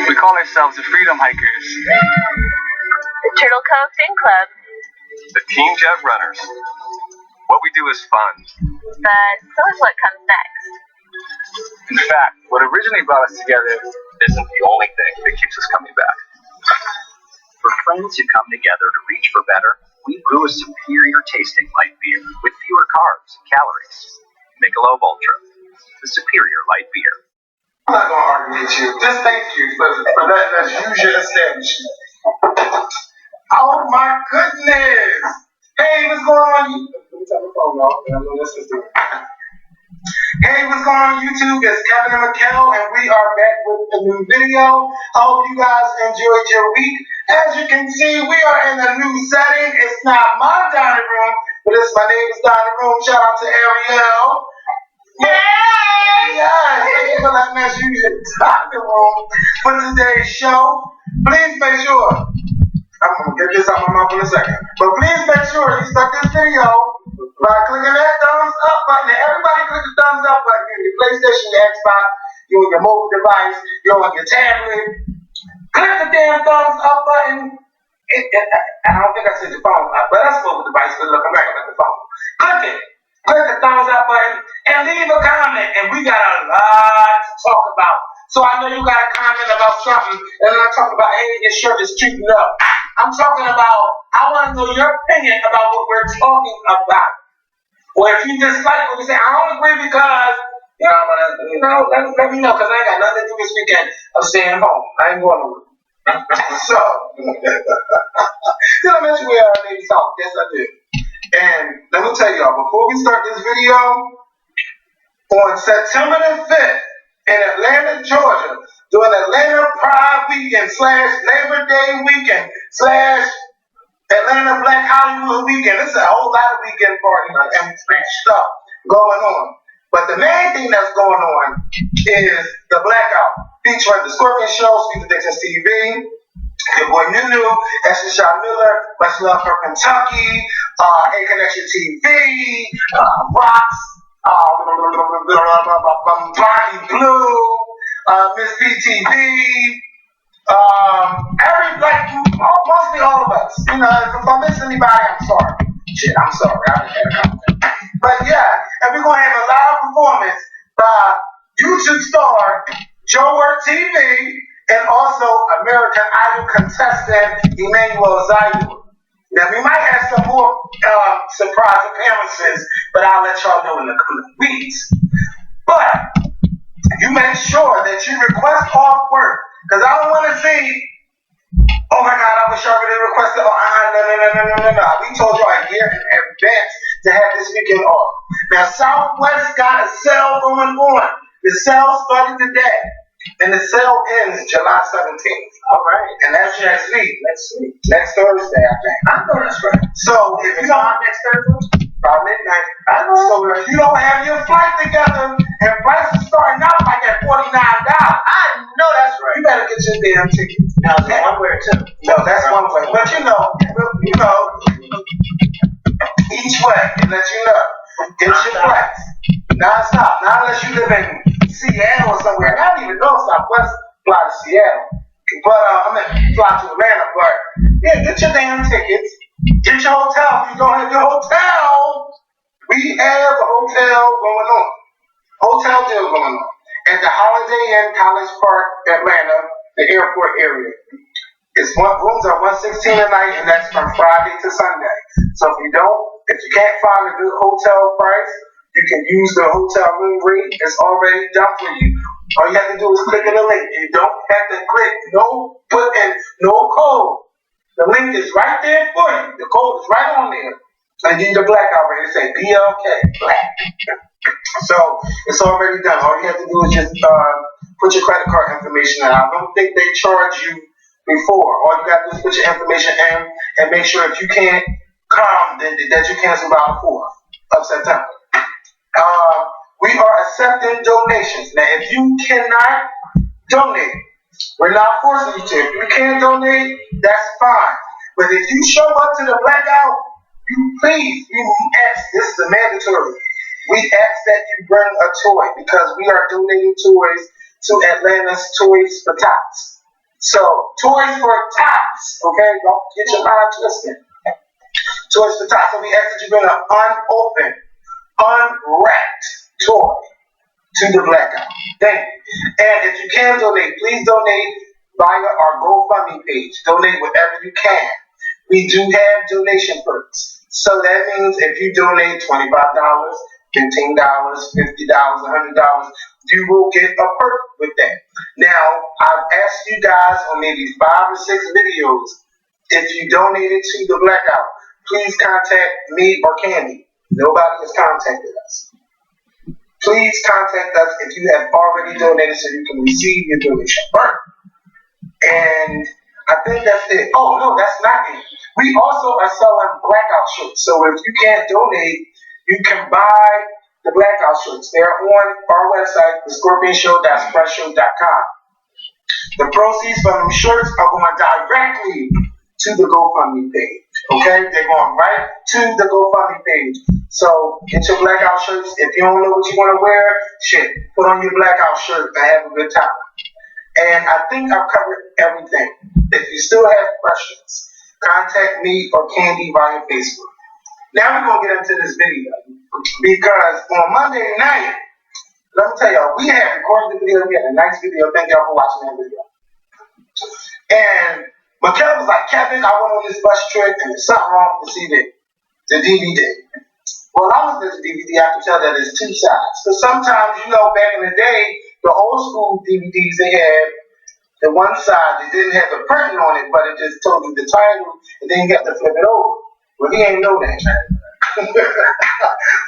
We call ourselves the Freedom Hikers. The Turtle Cove Fin Club. The Team Jet Runners. What we do is fun. But so is what comes next. In fact, what originally brought us together isn't the only thing that keeps us coming back. For friends who come together to reach for better, we brew a superior tasting light beer with fewer carbs and calories. Michelob Ultra, the superior light beer. I'm not going to argue with you. Just thank you for letting us use your establishment. Oh my goodness! Hey, what's going on? Let me turn the phone off. Hey, what's going on YouTube? It's Kevin and Mikkel, and we are back with a new video. I hope you guys enjoyed your week. As you can see, we are in a new setting. It's not my dining room, but it's my neighbor's dining room. Shout out to Ariel. Hey! Yes, thank you for letting us use your dining room for today's show. Please make sure, I'm going to get this out of my mouth in a second, but please make sure you start this video by clicking that thumbs up button. And everybody click the thumbs up button on your PlayStation, your Xbox, your mobile device, your tablet. Click the damn thumbs up button. I don't think I said the phone, but that's mobile device, but look, I'm back at the phone. Click it. Click the thumbs up button and leave a comment. And we got a lot to talk about. So I know you got a comment about something, and then I talk about, hey, your shirt is creeping up. I'm talking about, I want to know your opinion about what we're talking about. Or if you dislike what we say, I don't agree because, let me know, because I ain't got nothing to do this weekend. I'm staying home. I ain't going nowhere. So, did I mention we are Navy Talk? Yes, I did. And let me tell y'all, before we start this video, on September the 5th, in Atlanta, Georgia, during Atlanta Pride Weekend / Labor Day Weekend / Atlanta Black Hollywood Weekend. It's a whole lot of weekend parties and stuff going on. But the main thing that's going on is the Blackout, featuring the Scorpion Show, Speed Addictions TV, your boy Nunu, Ashley Shaw Miller, Much Love for Kentucky, A Connection TV, Rocks, Blondie Blue, Miss BTV, mostly all of us. If I miss anybody, I'm sorry. I'm sorry. I didn't have a comment. But yeah, and we're gonna have a live performance by YouTube star Joe Work TV and also American Idol contestant Emmanuel Zaydu. Now we might have some more surprise appearances, but I'll let y'all know in the coming weeks. But you make sure that you request off work, because I don't want to see, oh my God, I wish I already requested. No. We told y'all a year in advance to have this weekend off. Now Southwest got a sale going on. The sale started today, and the sale ends July 17th. All right, and that's next week. Next Thursday, I think. I know that's right. So if you don't next Thursday, by midnight. So if you don't have your flight together and prices starting out like at $49, I know that's right. You better get your damn ticket. Now is it one way or two? No, that's one way. But each way, it lets you know. Get your flights. Non-stop. Not unless you live in Seattle or somewhere. I don't even know Southwest fly to Seattle. But fly to Atlanta. But yeah, get your damn tickets. Get your hotel. If you don't have your hotel, we have a hotel going on. Hotel deal going on at the Holiday Inn College Park, Atlanta, the airport area. Rooms are $116 a night, and that's from Friday to Sunday. So if you can't find a good hotel price, you can use the hotel room rate. It's already done for you. All you have to do is click on the link. You don't have to put in no code. The link is right there for you. The code is right on there. And get the blackout rate. It say BLK, black. So it's already done. All you have to do is just put your credit card information in. I don't think they charge you before. All you got to do is put your information in and make sure if you can't come, that you cancel by the 4th of September. We are accepting donations. Now, if you cannot donate, we're not forcing you to. If you can't donate, that's fine. But if you show up to the blackout, this is a mandatory. We ask that you bring a toy because we are donating toys to Atlanta's Toys for Tots. So, Toys for Tots, okay? Don't get your mind twisted. Toys for Tots. So we ask that you bring an unopened, unwrapped toy to the blackout. Thank you. And if you can donate, please donate via our GoFundMe page. Donate whatever you can. We do have donation perks. So that means if you donate $25, $15, $50, $100, you will get a perk with that. Now, I've asked you guys on maybe 5 or 6 videos, if you donated to the blackout, please contact me or Candy. Nobody has contacted us. Please contact us if you have already donated so you can receive your donation perk. And I think that's it. Oh, no, that's not it. We also are selling blackout shirts. So if you can't donate, you can buy the blackout shirts. They're on our website, thescorpionshow.spreadshow.com. The proceeds from them shirts are going directly to the GoFundMe page. Okay? They're going right to the GoFundMe page. So get your blackout shirts. If you don't know what you want to wear, shit, put on your blackout shirt and have a good time. And I think I've covered everything. If you still have questions, contact me or Candy via Facebook. Now we're going to get into this video. Because on Monday night, let me tell y'all, we had recorded the video. We had a nice video. Thank y'all for watching that video. And Mikkel was like, Kevin, I went on this bus trip and there's something wrong with the DVD. Well, I was at the DVD, I can tell that there's 2 sides. Because sometimes, you know, back in the day, the old school DVDs, they had the one side that didn't have the printing on it, but it just told you the title, and then you got to flip it over. Well, he ain't know that.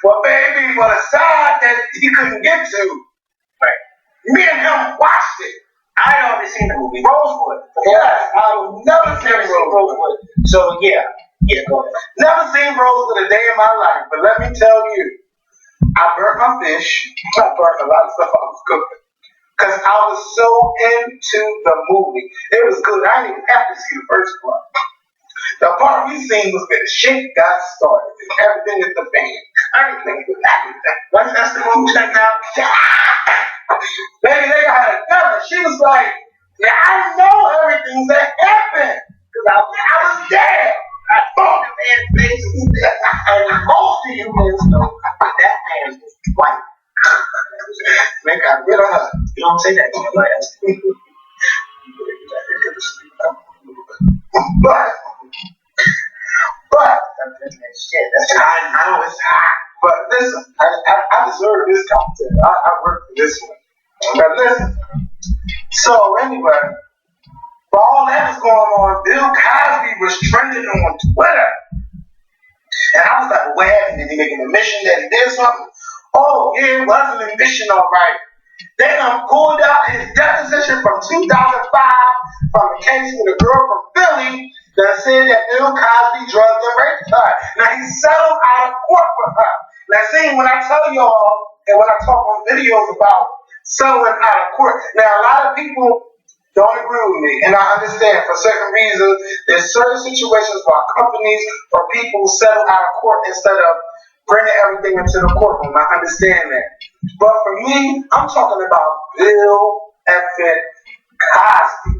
Well, baby, but a side that he couldn't get to, right. Me and him watched it. I had already seen the movie Rosewood. Yes, I've never seen Rosewood. So, yeah, go ahead. Never seen Rosewood a day in my life, but let me tell you, I burnt my fish. I burnt a lot of stuff I was cooking. Because I was so into the movie. It was good. I didn't even have to see the first part. The part we seen was when the shit got started. Everything is the fan. Everything was everything. That's the movie check out. Baby, they got it together. She was like, yeah, I know everything that happened. Because I was there. I saw the man's face. And most of you men know that man was white. Man got rid of her. You don't say that to your last. But I know it's hot. But listen, I deserve this content. I worked for this one. But listen. So anyway, while all that was going on, Bill Cosby was trending on Twitter. And I was like, well, what happened? Did he make an admission that he did something? Oh, yeah, it was an admission, all right. They pulled out his deposition from 2005 from the case with a girl from Philly that said that Bill Cosby drugged and raped her. Now, he settled out of court with her. Now, see, when I tell y'all, and when I talk on videos about settling out of court, now, a lot of people don't agree with me, and I understand for certain reasons, there's certain situations where companies or people settle out of court instead of bringing everything into the courtroom. I understand that. But for me, I'm talking about Bill effing Cosby.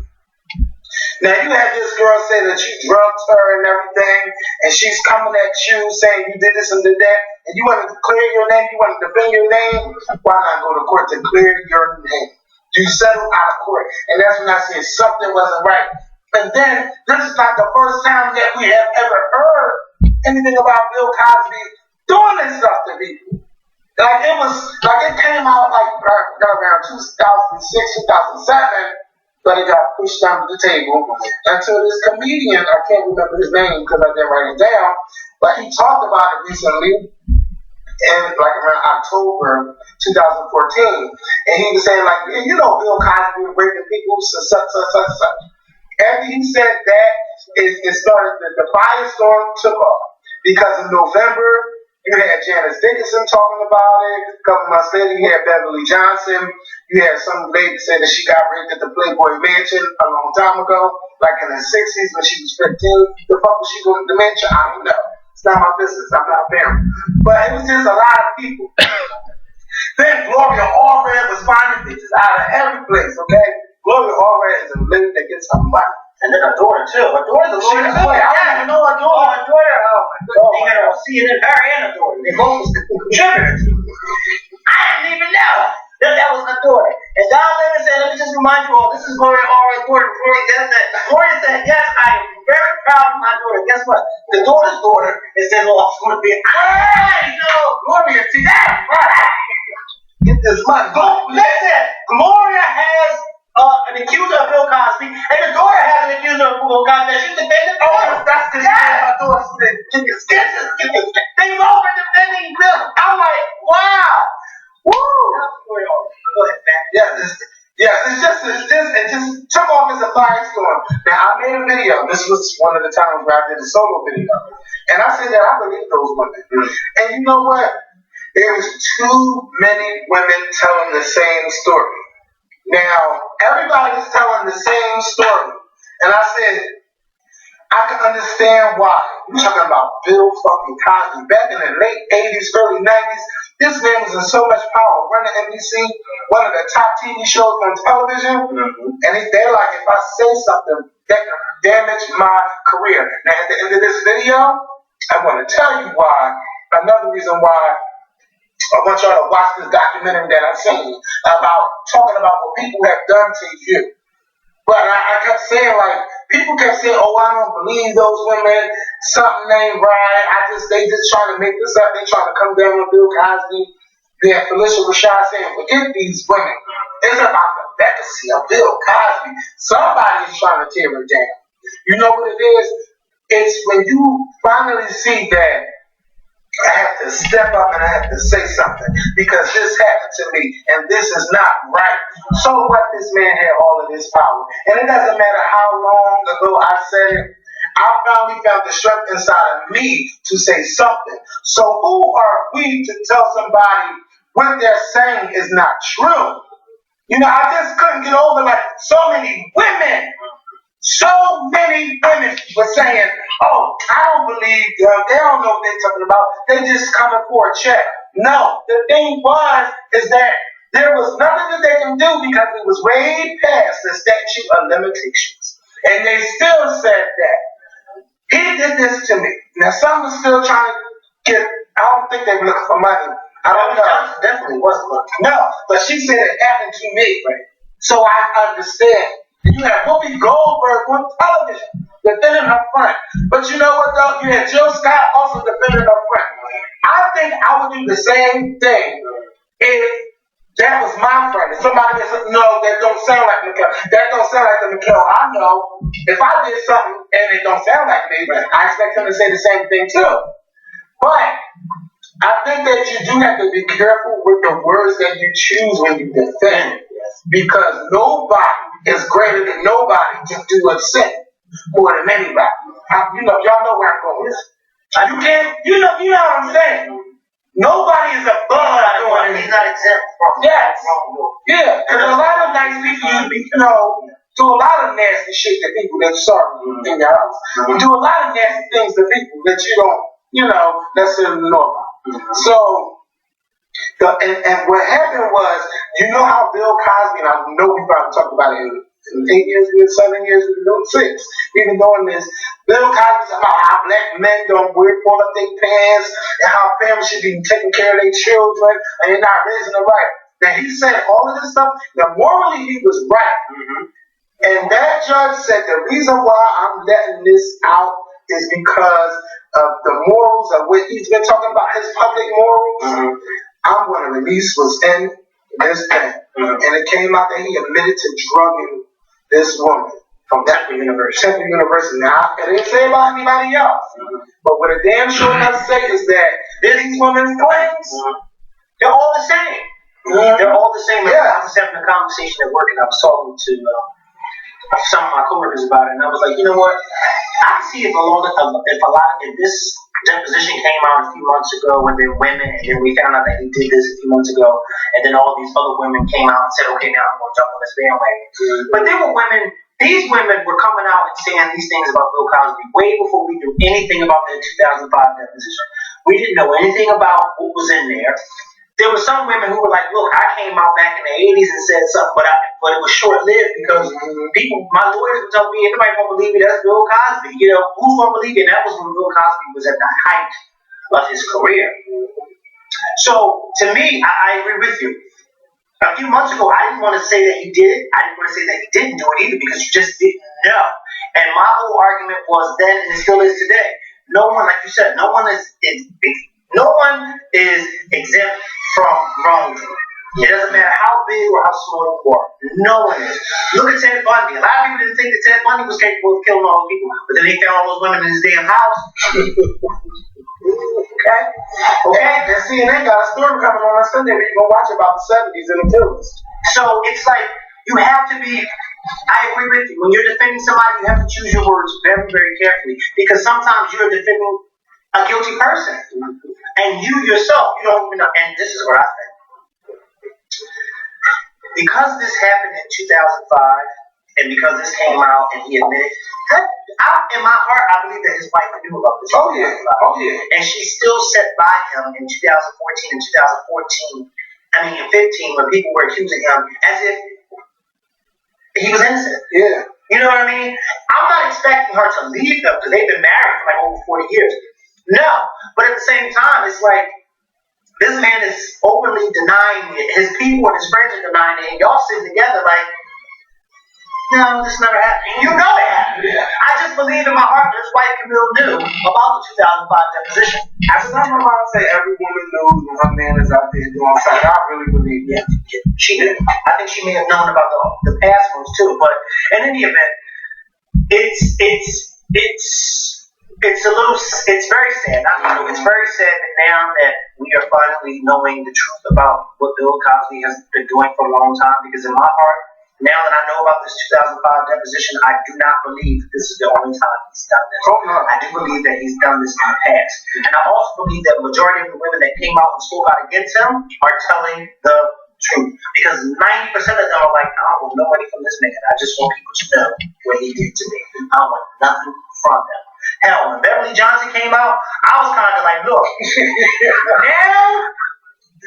Now, you had this girl say that you drugged her and everything, and she's coming at you saying you did this and did that, and you wanted to clear your name, you wanted to defend your name. Why not go to court to clear your name? You settle out of court. And that's when I said something wasn't right. And then, this is not the first time that we have ever heard anything about Bill Cosby doing this stuff to people. Like it came out like around 2006, 2007, but it got pushed under the table until this comedian, I can't remember his name because I didn't write it down, but he talked about it recently in like around October 2014. And he was saying like, yeah, you know Bill Cosby was raping people, such. After he said that, it started, the firestorm took off. Because in November, you had Janice Dickinson talking about it. A couple months later, you had Beverly Johnson. You had some lady say that she got raped at the Playboy Mansion a long time ago, like in the 60s when she was 15. The fuck was she doing at the mansion? I don't know. It's not my business. I'm not family. But it was just a lot of people. Then Gloria Allred was finding bitches out of every place, okay? Gloria Allred is a lady that gets get some money. And then her daughter too. Her daughter's a lawyer too. I don't even know her daughter. Her daughter. Oh my God. They got to see it in her and her daughter. They both was contributors. I didn't even know that was her daughter. And Don Lemon said, "Let me just remind you all, this is Gloria Allred's daughter." Gloria said, "Yes, I am very proud of my daughter." Guess what? The daughter's daughter is then also going to be. Gloria, see that? Right. Get this money. Listen, Gloria has an accuser of Bill Cosby, and the daughter has an accuser of Bill Cosby. She's defending Bill. Oh, that's this. Yeah. My daughter said, "Get this." They both are defending Bill. I'm like, wow. Woo. Go ahead, man. It just took off as a firestorm. Now, I made a video. This was one of the times where I did a solo video. And I said that I believe those women. And you know what? There's too many women telling the same story. Now, everybody's telling the same story. And I said, I can understand why. You're talking about Bill fucking Cosby. Back in the late 80s, early 90s, this man was in so much power, running NBC, one of the top TV shows on television. And they're like, if I say something, that can damage my career. Now, at the end of this video, I want to tell you why. Another reason why I want y'all to watch this documentary that I've seen about talking about what people have done to you. But I kept saying, like, people kept saying, "Oh, I don't believe those women. Something ain't right. They just trying to make this up. They trying to come down on Bill Cosby." Yeah, Felicia Rashad saying, "Forget these women. It's about the legacy of Bill Cosby." Somebody's trying to tear it down. You know what it is? It's when you finally see that I have to step up and I have to say something because this happened to me and this is not right. So what? This man had all of this power. And it doesn't matter how long ago I said it. I finally found the strength inside of me to say something. So who are we to tell somebody what they're saying is not true? You know, I just couldn't get over like so many women were saying, "Oh, I don't believe them. They don't know what they're talking about. They just coming for a check." No, the thing is that there was nothing that they can do because it was way past the statute of limitations. And they still said that. He did this to me. Now, some are still trying to get, I don't think they were looking for money. I don't know. Johnson definitely wasn't looking. No, but she said it happened to me. Right? So I understand. You had Whoopi Goldberg on television defending her friend. But you know what, though? You had Jill Scott also defending her friend. I think I would do the same thing if that was my friend. If somebody said, "No, that don't sound like Mikhail. That don't sound like the Mikhail I know." If I did something and it don't sound like me, I expect him to say the same thing too. But I think that you do have to be careful with the words that you choose when you defend. Because nobody is greater than nobody to do a sin more than anybody. Y'all know where I'm going. You can't, you know what I'm saying? Nobody is above doing anything. He's not exempt from Yes. Yeah, because a lot of nice people, do a lot of nasty shit to people that sorry in your house. You do a lot of nasty things to people that you don't, necessarily know about. So, and what happened was, you know how Bill Cosby, and I know we probably talked about it in 8 years, 7 years, 6, we've been doing this. Bill Cosby's about how black men don't pull up their pants, and how families should be taking care of their children, and they're not raising them right. Now, he said all of this stuff. Now, morally, he was right. And that judge said the reason why I'm letting this out is because of the morals of what he's been talking about, his public morals. I'm going to release what's in this thing. And it came out that he admitted to drugging this woman from Temple University. Now, I didn't say about anybody else. But what a damn sure does say is that these women's claims, they're all the same. They're all the same. I was having a conversation at work and I was talking to some of my coworkers about it, and I was like, you know what? I see if this deposition came out a few months ago when there were women, and then we found out that he did this a few months ago, and then all these other women came out and said, okay, now I'm going to jump on this bandwagon. But there were women. These women were coming out and saying these things about Bill Cosby way before we knew anything about the 2005 deposition. We didn't know anything about what was in there. there were some women who were like, look, I came out back in the 80s and said something, but it was short-lived because my lawyers would tell me, everybody won't believe me, that's Bill Cosby. You know, who's going to believe me? And that was when Bill Cosby was at the height of his career. So, to me, I agree with you. A few months ago, I didn't want to say that he did it. I didn't want to say that he didn't do it either because you just didn't know. And my whole argument was then, and it still is today, no one, like you said, no one is exempt from wrongdoing. It doesn't matter how big or how small you are. No one is. Look at Ted Bundy. A lot of people didn't think that Ted Bundy was capable of killing all those people, but then they found all those women in his damn house. Okay. And CNN got a story coming on Sunday where you can watch about the 70s and the killers. So it's like you have to be. I agree with you. When you're defending somebody, you have to choose your words very, very carefully because sometimes you're defending a guilty person, and you yourself, you don't even know. And this is what I think. Because this happened in 2005, and because this came out, and he admitted, in my heart, I believe that his wife knew about this. Oh yeah. And she still sat by him in 2014 and 2015, when people were accusing him as if he was innocent. Yeah. You know what I mean? I'm not expecting her to leave them because they've been married for like over 40 years. No. But at the same time, it's like this man is openly denying it. His people and his friends are denying it. And y'all sitting together like, no, this never happened. You know it happened. Yeah. I just believe in my heart that his wife Camille knew about the 2005 deposition. As a time, I say every woman knows when her man is out there doing something. I really believe that. Yeah, she did. I think she may have known about the past ones too. But in any event, it's very sad. It's very sad that now that we are finally knowing the truth about what Bill Cosby has been doing for a long time. Because in my heart, now that I know about this 2005 deposition, I do not believe this is the only time he's done this. Oh, no. I do believe that he's done this in the past. And I also believe that the majority of the women that came out and spoke out against him are telling the truth. Because 90% of them are like, I don't want no money from this nigga. I just want people to know what he did to me. I don't want nothing from him. Hell, when Beverly Johnson came out, I was kind of like, look, now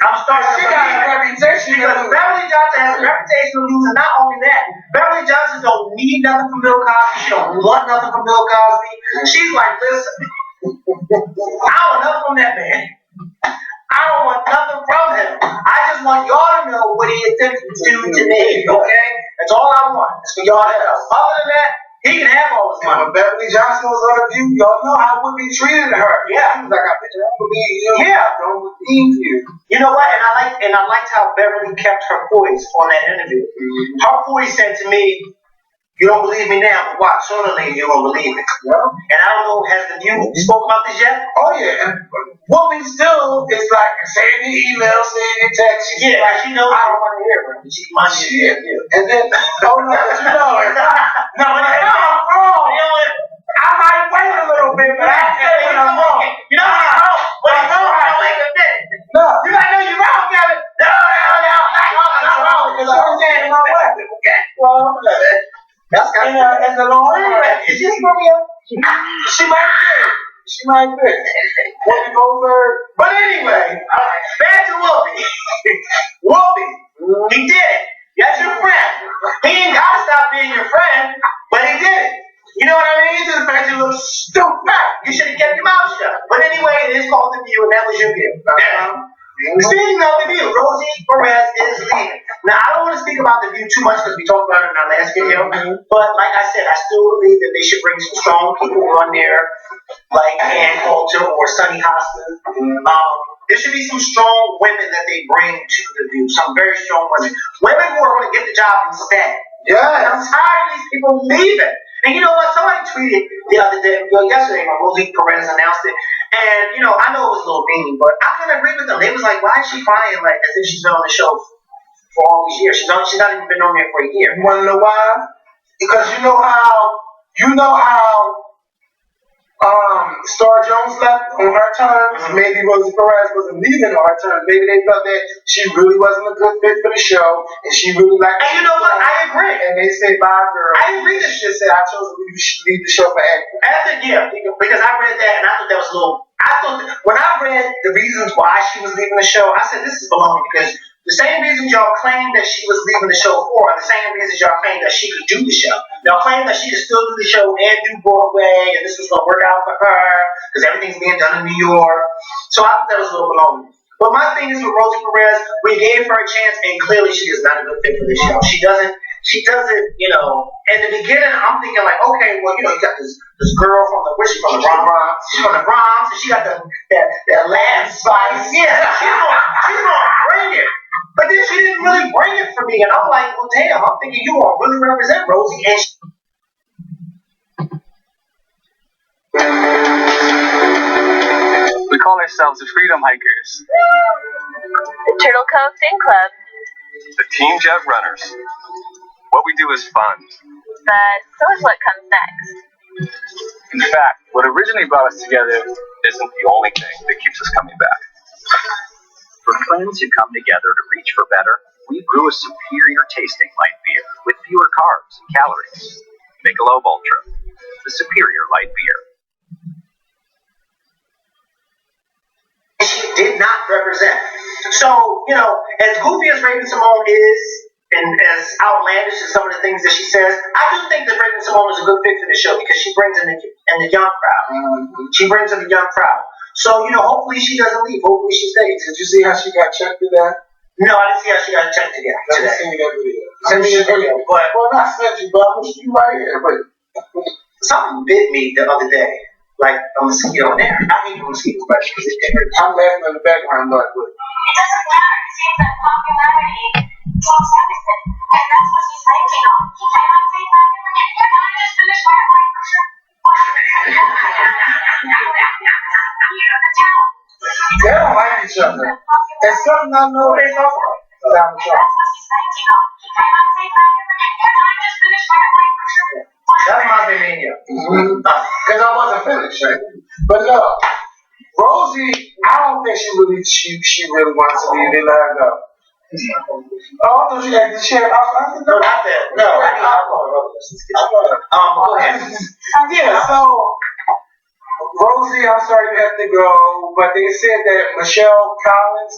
I'm starting to got a reputation because Beverly Johnson has a reputation to lose, and not only that, Beverly Johnson don't need nothing from Bill Cosby. She don't want nothing from Bill Cosby. She's like, listen, I don't want nothing from that man. I don't want nothing from him. I just want y'all to know what he attempted to do to me. Okay, that's all I want. It's for y'all to know. Other than that, he can have all his money. When Beverly Johnson was on the View, y'all know how Whitney treated her. Yeah. She was like, I don't believe you. Yeah. I don't believe you. You know what? And I liked how Beverly kept her poise on that interview. Her poise said to me, you don't believe me now, but watch, sooner or later you're gonna believe me. Yeah. And I don't know, has the View spoke about this yet? Oh yeah. And woman still is like saying the email, saying the text. Yeah, like she knows I don't want to hear her. She might hear you. And then oh no, but you know it. No, I'm wrong. You know what? I might wait a little bit, but I can't when I'm wrong. You know he's wrong, but he's wrong. I don't like to admit it. No. You gotta know you're wrong, Kevin. No, I'm not wrong. Because I'm saying my way. Okay. Well, That's kind of as a long it's just for me. She might fit. She might fit. Whoopi Goldberg. But anyway, back to Whoopi. Whoopi, he did it. That's your friend. He ain't gotta stop being your friend, but he did it. You know what I mean? He just made you look stupid. You should have kept your mouth shut. But anyway, it is called The View, and that was your view. Speaking of The View, Rosie Perez is leaving. Now, I don't want to speak about The View too much because we talked about it in our last video. But like I said, I still believe that they should bring some strong people on there, like Ann Coulter or Sunny Hostin. There should be some strong women that they bring to The View. Some very strong women. Women who are going to get the job instead. Yeah. I'm tired of these people leaving. And you know what? Somebody tweeted the other day, yesterday, when Rosie Perez announced it. And, you know, I know it was a little mean, but I couldn't agree with them. They was like, why is she crying like as if she's been on the show for all these years? She's not even been on there for a year. You want to know why? Because you know how Star Jones left on her terms. Maybe Rosie Perez wasn't leaving on her terms. Maybe they felt that she really wasn't a good fit for the show, and she really liked. And you know what? I agree. And they say, "Bye, girl." I agree. She just said, "I chose to leave the show for acting." And I think, yeah, because I read that and I thought that was a little. I thought when I read the reasons why she was leaving the show, I said this is baloney because the same reasons y'all claim that she was leaving the show for are the same reasons y'all claim that she could do the show. Y'all claim that she could still do the show and do Broadway, and this was going to work out for her because everything's being done in New York. So I thought that was a little baloney. But my thing is with Rosie Perez, we gave her a chance, and clearly she is not a good fit for this show. She doesn't, in the beginning, I'm thinking like, okay, well, you got this girl from where's she from? The Bronx. She's from the Bronx, and she got that Latin spice. Yeah, she's gonna bring it. But then she didn't really bring it for me, and I'm like, well, damn, I'm thinking you all really represent Rosie, and We call ourselves the Freedom Hikers, The Turtle Cove Fin Club. the Team Jet Runners. What we do is fun. But so is what comes next. In fact, what originally brought us together isn't the only thing that keeps us coming back. For friends who come together to reach for better, we brew a superior tasting light beer with fewer carbs and calories. Michelob Ultra, the superior light beer. she did not represent. So, as goofy as Raven Simone is, and as outlandish as some of the things that she says, I do think that Raven Simone is a good pick for the show because she brings in the young crowd. She brings in the young crowd. So, hopefully she doesn't leave. Hopefully she stays. Did you see how she got checked with that? No, I didn't see how she got checked today. Let me send you that video. Send me the video. But, well, not send you, but I'm going to see you right here. But something bit me the other day. Like a mosquito in there. I hate mosquitoes, but I'm laughing in the background, like, It doesn't matter. It seems that popularity trumps everything. And that's what she's banking on. And I think that can I just finish my question? they don't like each other. And something I know they talk about. That's what she's banking on. And I think that can I just finish my question? That's my opinion. Because I wasn't finished, right? But no, Rosie, I don't think she really wants to leave. They let her go. Oh, I thought she had alcohol. No, not that. No, I need alcohol. Go ahead. Yeah, so Rosie, I'm sorry you have to go, but they said that Michelle Collins,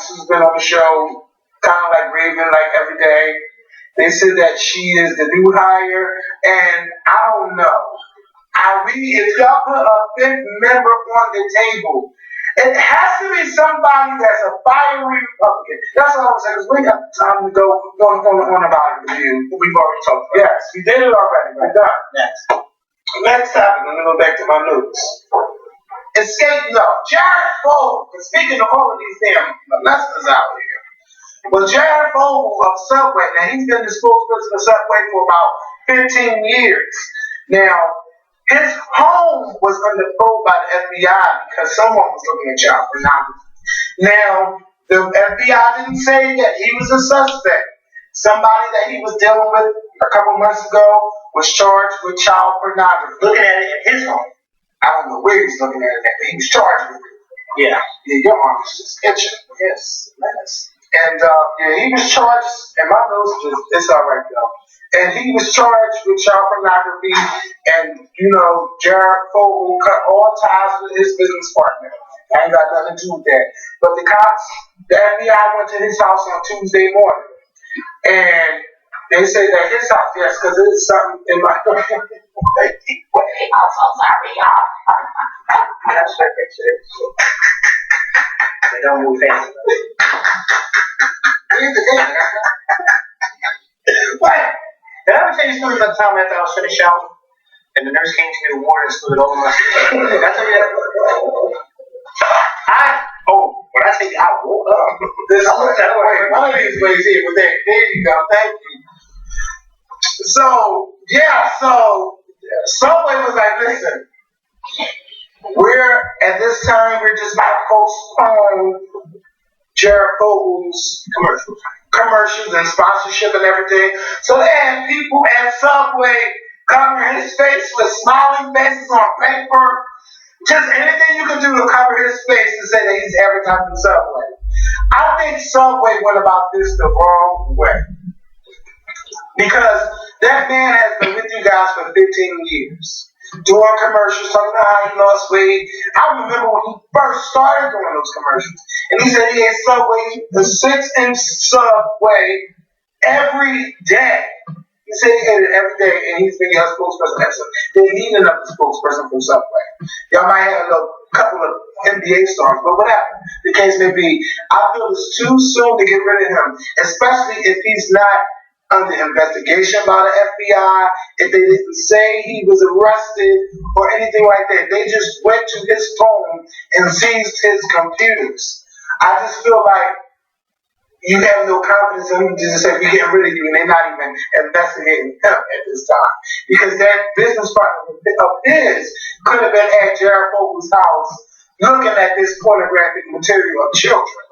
who's been on the show, kind of like Raven, like every day. They said that she is the new hire, and I don't know. If y'all put a fifth member on the table, it has to be somebody that's a fiery Republican. That's all I'm saying, because we got time to go on about it with you. We've already talked about it. Yes, we did it already. We're done. Next topic, let me go back to my notes. Escape, Jared Fogle, speaking of all of these damn molesters out here. Well, Jared Fogle of Subway, now he's been the spokesperson of Subway for about 15 years. Now, his home was under probe by the FBI because someone was looking at child pornography. Now, the FBI didn't say that he was a suspect. Somebody that he was dealing with a couple months ago was charged with child pornography. Looking at it in his home. I don't know where he's looking at it at, but he was charged with it. Yeah. Your arm is just itching. Yes. And he was charged, and my nose it's all right though. And he was charged with child pornography, and Jared Fogle cut all ties with his business partner. I ain't got nothing to do with that. But the FBI went to his house on Tuesday morning, and they said that his house, yes, because it's something in my. I'm so sorry, y'all. That's right, they don't move fast. What? Did I ever tell you a story about the time after I was finished showering and the nurse came to me with water and spilled it over my skin? Did I tell you that? When I say I woke up. One of these ways here, but there you go. Thank you. So Subway was like, listen, at this time we're just about to postpone Jared Fogle's commercials and sponsorship and everything. So they had people at Subway covering his face with smiling faces on paper. Just anything you can do to cover his face to say that he's advertising Subway. I think Subway went about this the wrong way. Because that man has been with you guys for 15 years. doing commercials, talking about how he lost weight. I remember when he first started doing those commercials, and he said he ate Subway, the 6-inch Subway, every day. He said he ate it every day, and he's been a spokesperson ever since. They needed another spokesperson from Subway. Y'all might have a couple of NBA stars, but whatever the case may be, I feel it's too soon to get rid of him, especially if he's not under investigation by the FBI, if they didn't say he was arrested or anything like that. They just went to his phone and seized his computers. I just feel like you have no confidence in him to just say, we're getting rid of you, and they're not even investigating him at this time. Because that business partner of his could have been at Jared Fogel's house looking at this pornographic material of children.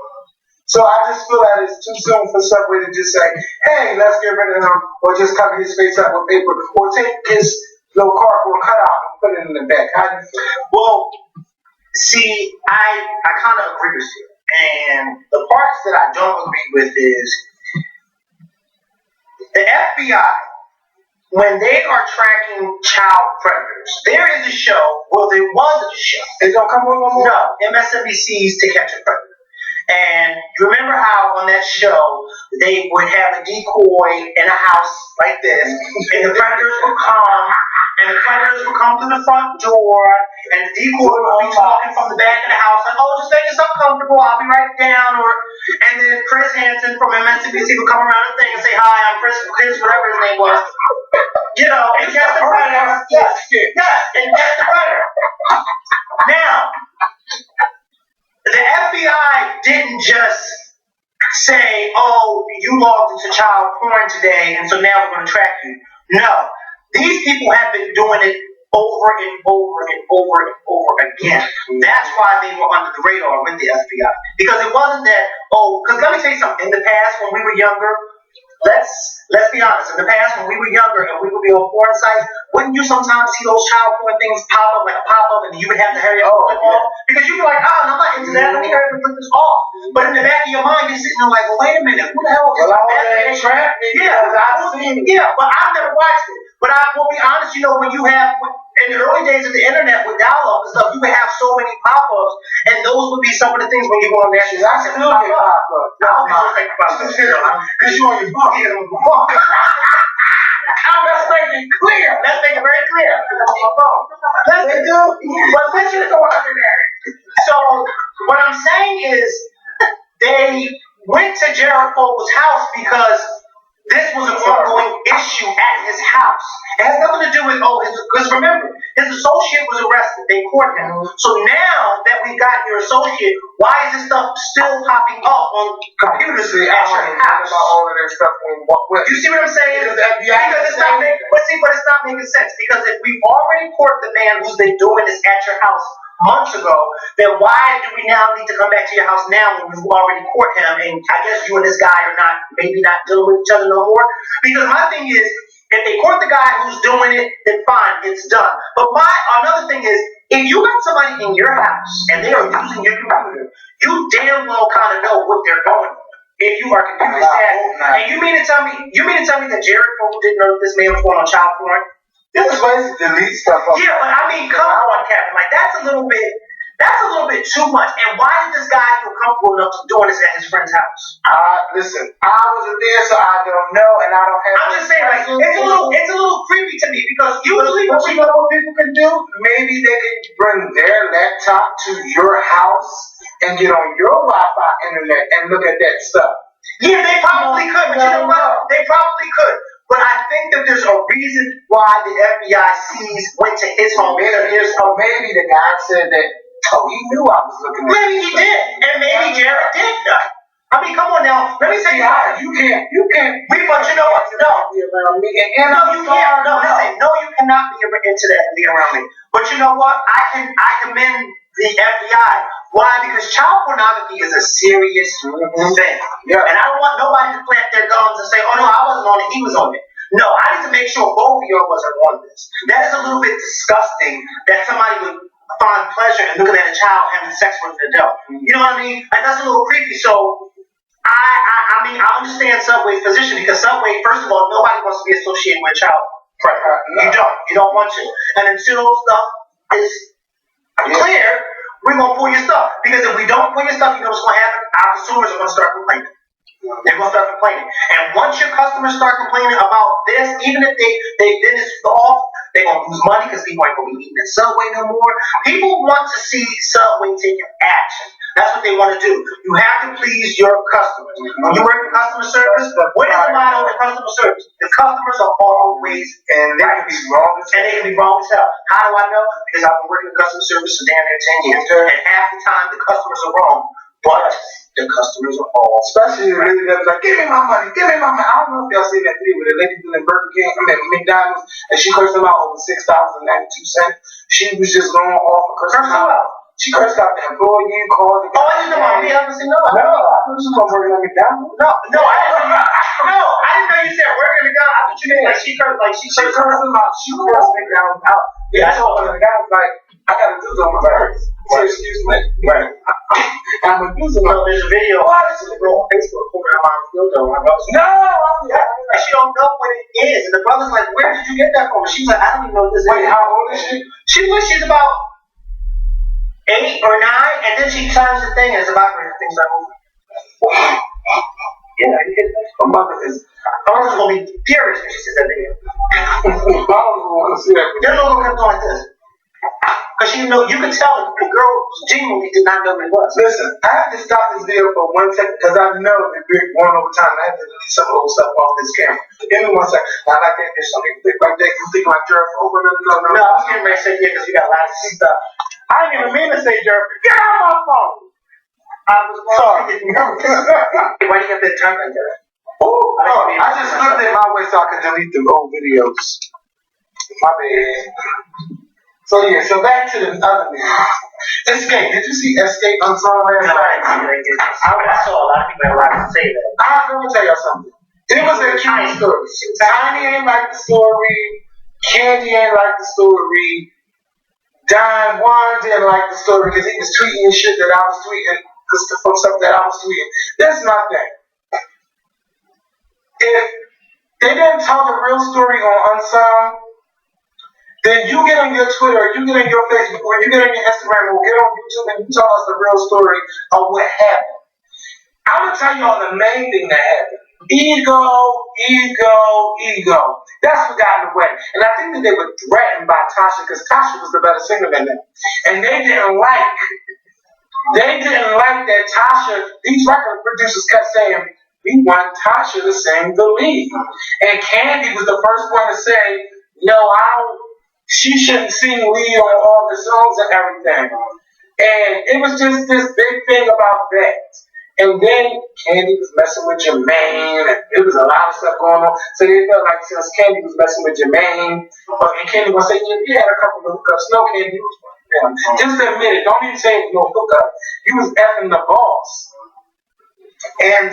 So I just feel that it's too soon for Subway to just say, hey, let's get rid of him, or just cover his face up with paper, or take his little cardboard cutout and put it in the bag. How do you feel? Well, see, I kind of agree with you. And the parts that I don't agree with is the FBI, when they are tracking child predators, there is a show, well, there was a show. It's going to come on one more? No, MSNBC's To Catch a Predator. And you remember how on that show they would have a decoy in a house like this, and the predators would come, and the predators would come through the front door, and the decoy would be talking from the back of the house, like, oh, just make yourself comfortable, I'll be right down, and then Chris Hansen from MSNBC would come around the thing and say, hi, I'm Chris, whatever his name was, and catch the predator. Yes, and catch the predator. Now, the FBI didn't just say, oh, you logged into child porn today, and so now we're going to track you. No. These people have been doing it over and over and over and over again. That's why they were under the radar with the FBI. Because it wasn't that, because let me tell you something. In the past, when we were younger, let's be honest. In the past, when we were younger and we would be on porn sites, wouldn't you sometimes see those child porn things pop up like a pop-up, and you would have to hurry up and click off? Because you'd be like, I'm not into that. Let me hurry up and click this off. But in the back of your mind, you're sitting there like, well, wait a minute. Who the hell is that? Yeah, but I've never watched it. But I will be honest, when you have, in the early days of the internet with dial-up and stuff, you would have so many pop-ups, and those would be some of the things when you go on there. I still get pop-ups. Because you're on your phone. Let's make it clear. Let's make it very clear. But let's just go under there. So what I'm saying is they went to Jared Fogel's house because this was an ongoing issue at his house. It has nothing to do with, because remember, his associate was arrested. They caught him. So now that we got your associate, why is this stuff still popping up on computers at your house? All of that stuff you see what I'm saying? Because it's not making sense. Because if we've already caught the man who's been doing this at your house months ago, then why do we now need to come back to your house now when we've already caught him, and I guess you and this guy are maybe not dealing with each other no more? Because my thing is, if they caught the guy who's doing it, then fine, it's done. But another thing is, if you got somebody in your house and they are using your computer, you damn well kind of know what they're going on. If you are computer savvy, and you mean to tell me that Jared Fogel didn't know that this man was going on child porn? This is ways to delete stuff. Yeah, but I mean, come on, Kevin. Like, that's a little bit too much. And why did this guy feel comfortable enough to doing this at his friend's house? Listen, I wasn't there, so I don't know, and I don't have. I'm just saying, like, it's a little creepy to me because usually what people can do? Maybe they can bring their laptop to your house and get on your Wi-Fi internet and look at that stuff. Yeah, they probably could, but you know what? They probably could. But I think that there's a reason why the FBI went to his home. Maybe the guy said that, he knew I was looking at it. Maybe he did. And maybe Jared did know. I mean, come on now. Let me say you can't. But you know what? No. Be around me. And no, you can't. No, listen. No, you cannot be into that and be around me. But you know what? I commend the FBI. Why? Because child pornography is a serious thing. Yeah. And I don't want nobody to plant their gums and say, oh no, I wasn't on it, he was on it. No, I need to make sure both of y'all wasn't on this. That is a little bit disgusting that somebody would find pleasure in looking at a child having sex with an adult. You know what I mean? Like, that's a little creepy. So I mean, I understand Subway's position because Subway, first of all, nobody wants to be associated with a child Right. You don't want to. And until stuff is clear, we're gonna pull your stuff. Because if we don't pull your stuff, you know what's gonna happen? Our consumers are gonna start complaining. They're gonna start complaining. And once your customers start complaining about this, even if they then it's off, they're gonna lose money because people ain't gonna be eating at Subway no more. People want to see Subway taking action. That's what they want to do. You have to please your customers. When you work in customer service, what is the motto in customer service? The customers are always and they can be wrong as hell. and they can be wrong as hell. How do I know? Because I've been working in customer service for damn near 10 years. And half the time the customers are wrong, but the customers are all. Especially the lady that's like, give me my money, give me my money. I don't know if y'all seen that video with the lady doing Burger King, McDonald's, and she cursed them out over $6.92. She was just going off and cursing them out. She cursed out the employee, called the Oh, I didn't know me. I haven't seen no. No, I thought she was working at McDonald's. No, I didn't know you said working at McDonald's. I thought you meant like she cursed them out. She cursed McDonald's out. Yeah, I told her, the guy was like, I gotta do something with her. So excuse me. Right. I'm gonna do something. No, there's a video. What? This is a girl on Facebook who got my dildo. No, And she don't know what it is. And the brother's like, where did you get that from? And she's like, I don't even know what this is. Wait, how old is she? She's about 8 or 9, and then she turns the thing and it's vibrating. Things like moving. Yeah, you get that? My mother is gonna be furious when she sees that video. I don't want to see that. There's no one kept going like this. Because you could tell the girl genuinely did not know what it was. Listen, I have to stop this video for 1 second because I know that we're going over time. I have to delete some of the old stuff off this camera. Give me 1 second. I like that. There's something think like that. You think like Jerry over? No. No, I was getting ready to say yeah because we got a lot of stuff. I didn't even mean to say Jerry. Get out of my phone. I was Sorry. Why do you have that time like that? I just flipped it my way so I could delete the old videos. My bad. So back to the other thing. Escape. Did you see Escape Unsung last night? I saw a lot of people had a lot to say that. Let me tell y'all something. It was a cute story. Tiny ain't like the story. Candy ain't like the story. Don Juan didn't like the story because he was tweeting shit that I was tweeting from stuff that I was tweeting. That's my thing. If they didn't tell the real story on Unsung, then you get on your Twitter, you get on your Facebook, or you get on your Instagram, or get on YouTube and you tell us the real story of what happened. I'm going to tell y'all the main thing that happened. Ego. That's what got in the way. And I think that they were threatened by Tasha because Tasha was the better singer than them. And they didn't like that Tasha, these record producers kept saying, we want Tasha to sing the lead. And Candy was the first one to say, no, she shouldn't sing lead on all the songs and everything. And it was just this big thing about that. And then Candy was messing with Jermaine, and it was a lot of stuff going on. So they felt like since Candy was messing with Jermaine, and Candy was saying, yeah, you had a couple of hookups. No, Candy, was fine. Just admit it. Don't even say it was no hookup. You was effing the boss. And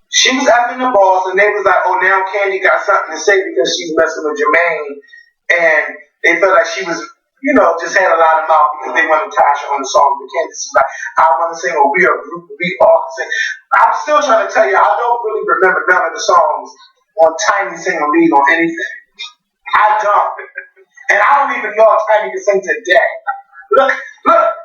she was effing the boss, and they was like, oh, now Candy got something to say because she's messing with Jermaine. And they felt like she was, just had a lot of mouth because they wanted Tasha on the song. But Candace was like, I want to sing, or we are a group, we all sing. I'm still trying to tell you, I don't really remember none of the songs on Tiny singing lead on anything. I don't. And I don't even know if Tiny can sing today. Look,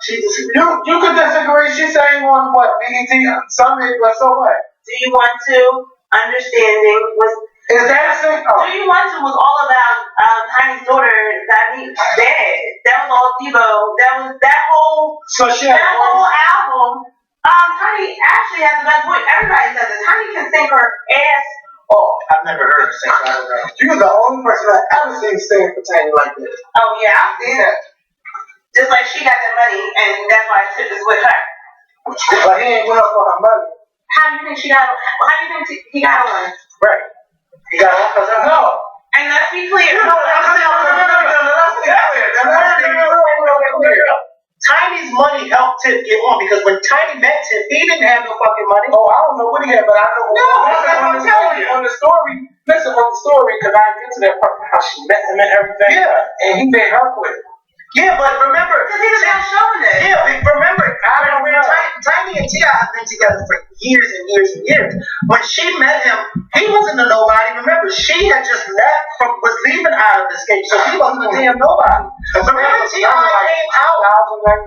you could disagree. She sang on what, BET Sunday, but so what? Do you want to? Understanding was. Is that sing? Oh. Do You Want To was all about Tiny's daughter that he dead. That was all Devo. That was that whole. So she that whole album. Tiny actually has the best voice. Everybody says it. Tiny can sing her ass off. I've never heard her sing. I don't know. You're the only person I've ever seen sing for Tiny like this. Oh yeah, I've seen it. Just like she got the money, and that's why Tip is with her. But he ain't with her for her money. How do you think she got? How do you think he got on? Right. He got on because I know. And let's be clear. No. Tiny's money helped Tip get on because when Tiny met Tip, he didn't have no fucking money. Oh, I don't know what he had, but I know. No, that's what I'm telling you. On the story, listen on the story, because I get to that part how she met him and everything. Yeah. And he made her quit. Yeah, but remember, because he's about showing it. yeah, remember, Tiny and T.I. have been together for years and years and years. When she met him, he wasn't a nobody. Remember, she had just was leaving out of the Escape, so he wasn't a damn nobody. Remember, T.I. came out.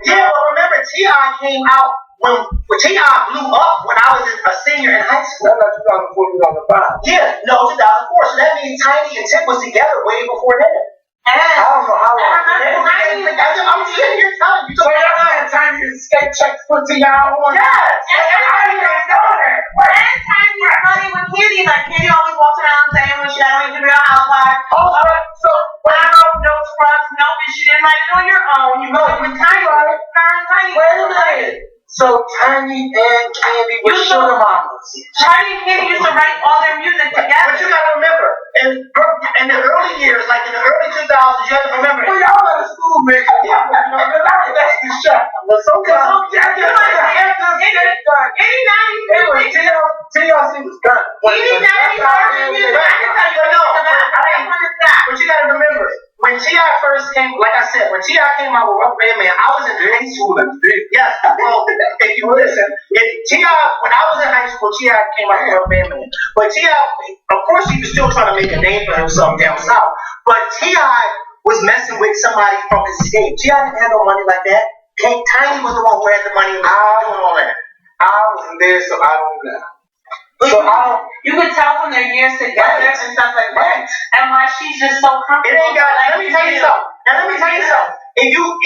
Yeah, but remember, T.I. came out when T.I. blew up when I was a senior in high school. That's like 2004, 2005. Yeah, no, 2004. So that means Tiny and Tip was together way before that. And I don't know how long. I'm sitting here telling you. So you're saying Tiny escape checks put to y'all on? Yes. And Tiny's money with Candy. Like, Candy always walks around saying when she had to be a housewife. Oh, so I don't no scrubs, no, and she didn't write it on your own. You know, with Tiny, her and Tiny. wait a minute. So Tiny and Candy were sugar mamas. Tiny and Candy used to write all their music together. But you gotta remember, in the early years, like in the early 2000s, you have to remember. Well, y'all out of school, man. That's the shot. But sometimes, Any 90s music. TLC was done. Any 90s music. I can tell you but you gotta remember, when T.I. first came, like I said, when T.I. came out with Rubber Band Man, I was in high school. Yes, well, if you listen, when I was in high school, T.I. came out with Rubber Band Man. But T.I., of course, he was still trying to make a name for himself down south. But T.I. was messing with somebody from Escape. T.I. didn't have no money like that. Tiny was the one who had the money and was doing all that. I wasn't there, so I don't know. So you could tell from their years together and stuff like that, and why she's just so comfortable. It ain't got. Let me tell you something. Now let me tell you something.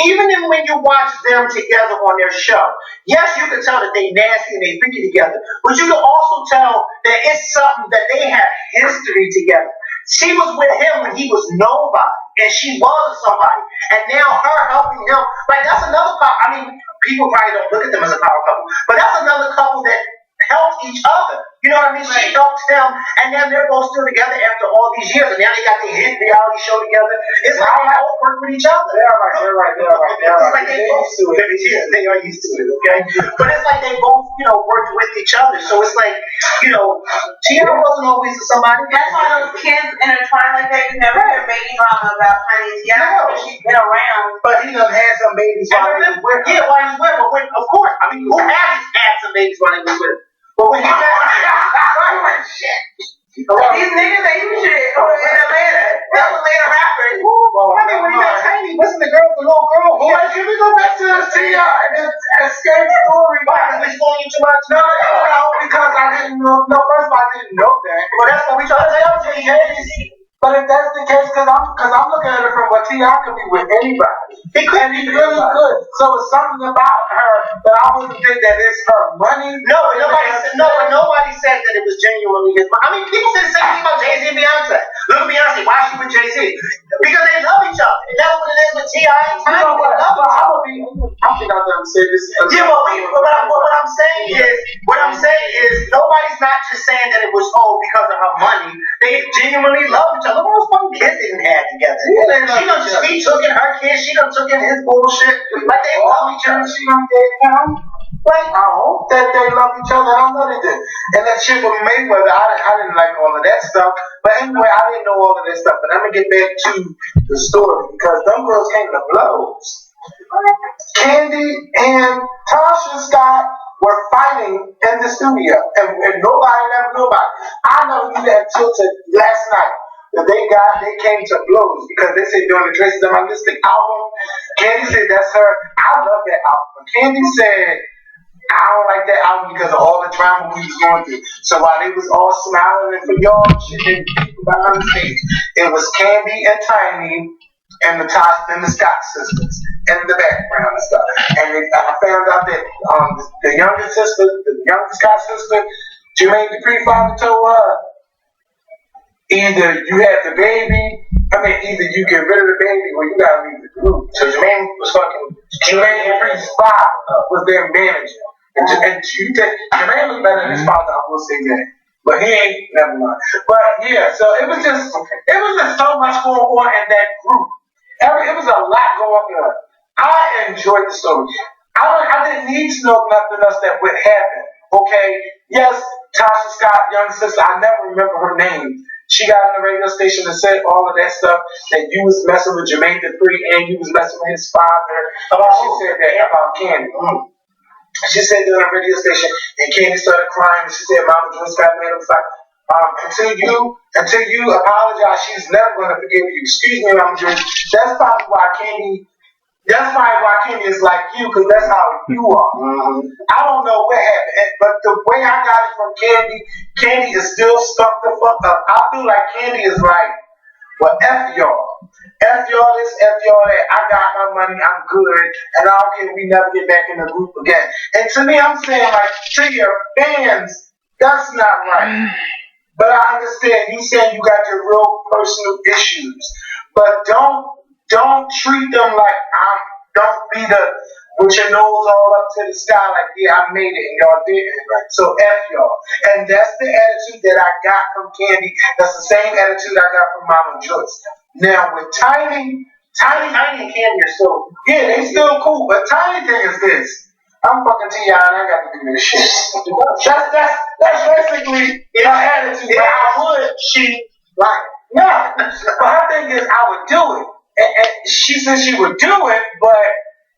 Even when you watch them together on their show, yes, you can tell that they nasty and they freaky together, but you can also tell that it's something that they have history together. She was with him when he was nobody, and she was somebody, and now her helping him, like that's another couple. I mean, people probably don't look at them as a power couple, but that's another couple that helped each other. You know what I mean? She helped him, and then they're both still together after all these years, and now they got the hit reality show together. It's like they all work with each other. They're right. It's like they both used to it. Yeah, they are used to it, okay? But it's like they both, worked with each other. So it's like, Tia wasn't always somebody. That's why those kids intertwine like that. You never hear baby drama about Tiny and Tia. Because she's been around. But he done had some babies while he was with her. Yeah, while he was with her. But when, of course, I mean, who hasn't had some babies while he was with her? But when he got shit. These niggas ain't do shit in Atlanta. They're Atlanta rappers. When he got Tiny, wasn't the little girl? Boy, can we go back to this T.I. escape story? Why? Is we spoiling you too much? No, because I didn't know. No, first of all, I didn't know that. Well, that's what we try to tell you. But if that's the case, because I'm looking at it from what T.I. could be with anybody. He really could. So it's something about her that I wouldn't think that it's her money. No, but nobody said that it was genuinely his money. I mean, people say the same thing about Jay-Z and Beyonce. Look at Beyonce. Why is she with Jay-Z? Because they love each other. And that's what it is with T.I. and Tiny. You know what? I think I've never said this. Yeah, but what I'm saying is nobody's not just saying that it was because of her money. They genuinely love each other. Look at those fucking kids they done had together. He took in her kids. She done took in his bullshit. Like they love each other. She done gave him. Like I hope that they love each other. And I know they did. And that shit with Mayweather, I didn't like all of that stuff. But anyway, I didn't know all of that stuff. But I'm gonna get back to the story because them girls came to blows. Candy and Tasha Scott were fighting in the studio, and nobody never knew about it. I never knew that until last night. That they came to blows because they said during the Tracy Demonistic album, Candy said that's her. I love that album. Candy said I don't like that album because of all the drama we was going through. So while they was all smiling and for y'all shit, people behind the scenes, it was Candy and Tiny and the Scott sisters in the background and stuff. And I found out that the youngest Scott sister, Jermaine Dupri, father told her, either you have the baby, either you get rid of the baby or you gotta leave the group. So Jermaine Dupri's father was their manager. And Jermaine was better than his father, I will say that. But he ain't, never mind. But yeah, so it was just so much going on in that group. It was a lot going on. I enjoyed the story. I didn't need to know nothing else that would happen. Okay, yes, Tasha Scott, young sister, I never remember her name. She got on the radio station and said all of that stuff that you was messing with Jermaine Dupri and you was messing with his father. She said that about Candy. She said that on the radio station, and Candy started crying. And she said, "Mama Joyce got mad." I was like, until you apologize, she's never gonna forgive you. Excuse me, Mama Joyce. That's probably why Candy. That's probably why Candy is like you, because that's how you are. I don't know what happened, but the way I got it from Candy, Candy is still stuck the fuck up. I feel like Candy is like, well, F y'all. F y'all this, F y'all that. I got my money, I'm good, and I don't care if we never get back in the group again. And to me, I'm saying, like, to your fans, that's not right. But I understand you saying you got your real personal issues. But don't treat them like don't be with your nose all up to the sky like, yeah, I made it and y'all didn't. So F y'all. And that's the attitude that I got from Candy. That's the same attitude I got from Mama Joyce. Now with Tiny and Candy are still, yeah, they still cool. But Tiny thing is this. I'm fucking T.I. and I got to do this shit. That's basically her attitude. But I would, no. But her thing is I would do it. And she said she would do it, but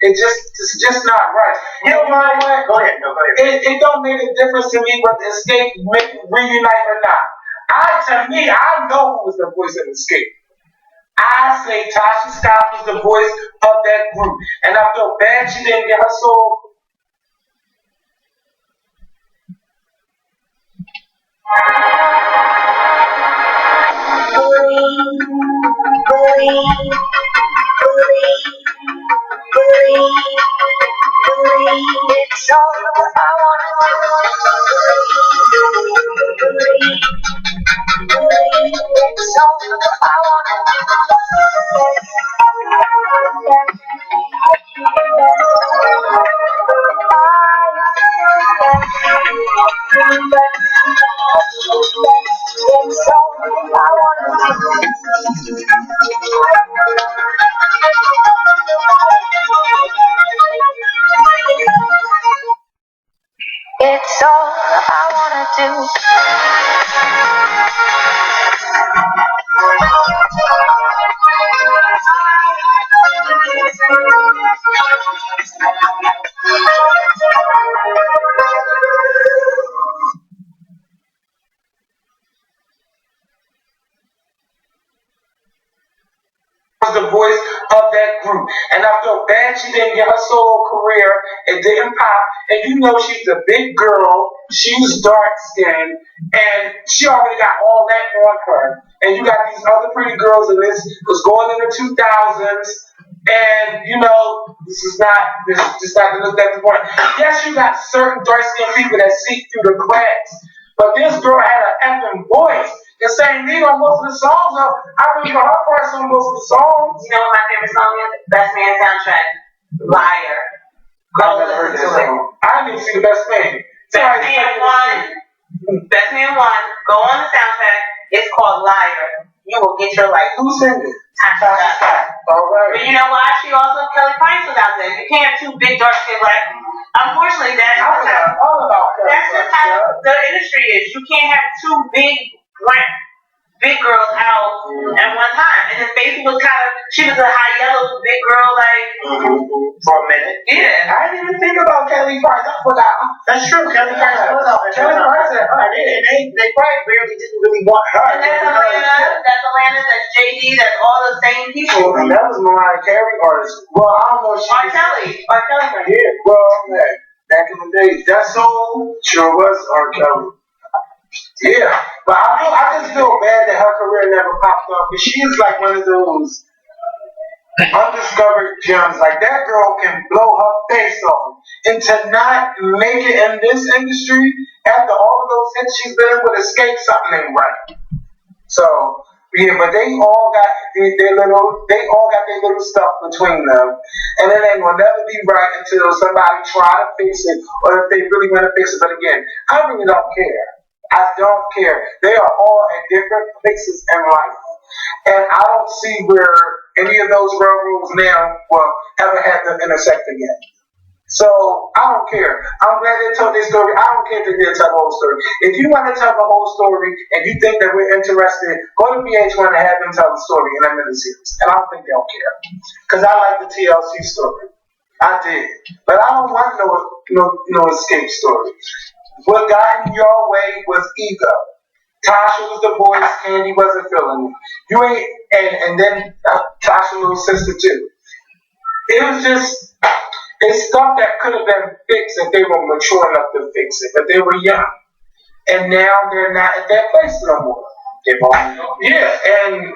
it's just not right. You know what? Go ahead. It don't make a difference to me whether Escape reunite or not. To me, I know who was the voice of Escape. I say Tasha Scott was the voice of that group. And I feel bad she didn't get her soul. It's all I wanna it's all I It's all I wanna do. Was the voice of that group. And I feel bad she didn't get her solo career. It didn't pop. And you know she's a big girl. She's dark skinned. And she already got all that on her. And you got these other pretty girls in this was going in the 2000s. And you know, this is just not to look at the point. Yes, you got certain dark skinned people that see through the cracks. But this girl had an effing voice. And sang lead on most of the songs. I remember her parts on most of the songs. You know what my favorite song is? Best Man soundtrack. Liar. I never heard that song. I didn't see the Best Man. Best Man 1. Go on the soundtrack. It's called Liar. You will get your life. Who sang it? Tasha Scott. All right. But you know why? She also Kelly Price was out there. You can't have two big dark skin black. Unfortunately, that's all about Kelly. That's just how the industry is. You can't have two big girls out at one time. And then Faith was she was a high yellow big girl, like for a minute. Yeah. I didn't even think about Kelly Price. I forgot. That's true. Kelly Price was out there. Kelly Price and they probably really didn't really want her. And that's Atlanta. That's JD. That's all the same people. And that was Mariah Carey artist. Well, I don't know if she R. Kelly. Yeah. Well, man, back in the day, that soul sure was R. Kelly. Yeah, but I just feel bad that her career never popped up. But she is like one of those undiscovered gems. Like that girl can blow her face off, and to not make it in this industry after all of those hits she's been in with Escape, something ain't right. So yeah, but they all got their little stuff between them, and it ain't gonna never be right until somebody try to fix it, or if they really want to fix it. But again, I really don't care. I don't care. They are all at different places in life. And I don't see where any of those railroads now will ever have to intersect again. So I don't care. I'm glad they told their story. I don't care if they didn't tell the whole story. If you want to tell the whole story and you think that we're interested, go to VH1 and have them tell the story in that miniseries. And I don't think they'll care. Because I like the TLC story. I did. But I don't want no escape story. What got in your way was ego. Tasha was the voice, Candy wasn't feeling it. You ain't, and then Tasha's little sister too. It was just, it's stuff that could have been fixed if they were mature enough to fix it, but they were young. And now they're not at that place no more. They've all gone. Yeah, and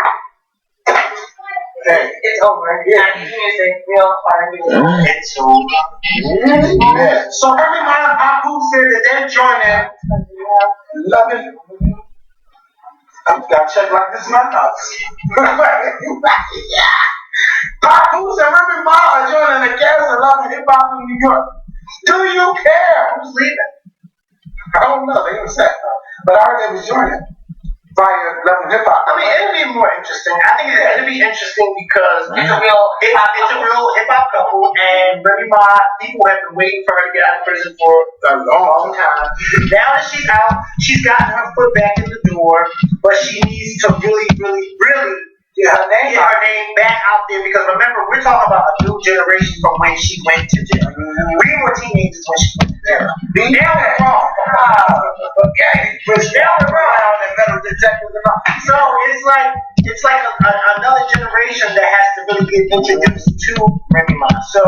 It's over. Yeah. Music, real fire music. It's over. Yeah. So every time Papu said that they're joining Loving. I've got to check like this is my thoughts. Yeah. Papu said Remy Ma are joining the cast of Loving Hip Hop in New York. Do you care? Who's leaving? I don't know. They didn't say. But I heard they was joining via Loving Hip Hop. I mean, it'll be more interesting. I think it'll be interesting because It's a real it's a real hip hop couple, and Remy Ma, people have been waiting for her to get out of prison for A long time. Now that she's out, she's gotten her foot back in the door, but she needs to really get her name back out there because remember, we're talking about a new generation from when she went to jail. We were teenagers when she went to jail. Now we're wrong. Okay, but now we're wrong. And metal detectives and all. So it's like another generation that has to really get introduced to Remy Ma. So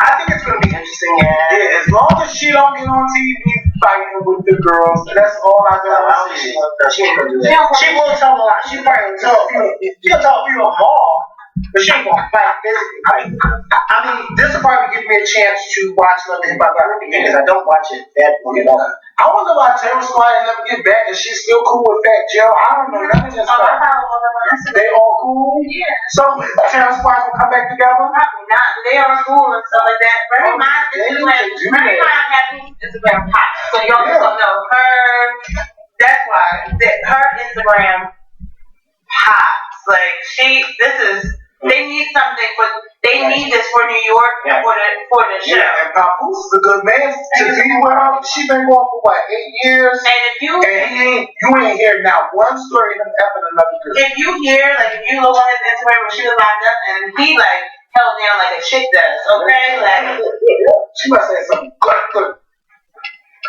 I think it's going to be interesting. And Yeah, as long as she don't get on TV fighting with the girls, that's all I got to see. she ain't gonna do that. She will tell a lot. She probably will tell a few. She'll tell a few of them all, but she ain't gonna fight physically. I mean, this will probably give me a chance to watch Love and Hip Hop again because I don't watch it that long at all. I wonder why Terrence Squire never get back and she's still cool with Fat Joe. I don't know none of this I stuff. follow all them on Instagram. They all cool? Yeah. So Terrence Squire will come back together? Probably not, but they are cool and stuff like that. Remy Ma they need Instagram, to do Remy Ma that. has Instagram pop, so y'all just don't know her. That's why her Instagram pops. Like they need something they need this for New York and for the show. Yeah, and Papoose is a good man to be with her. She been going for what, 8 years? And if you you ain't hear not one story of him having another girl. if you look on his Instagram when she was locked up and he like held down like a chick does, okay? Like She must say something good.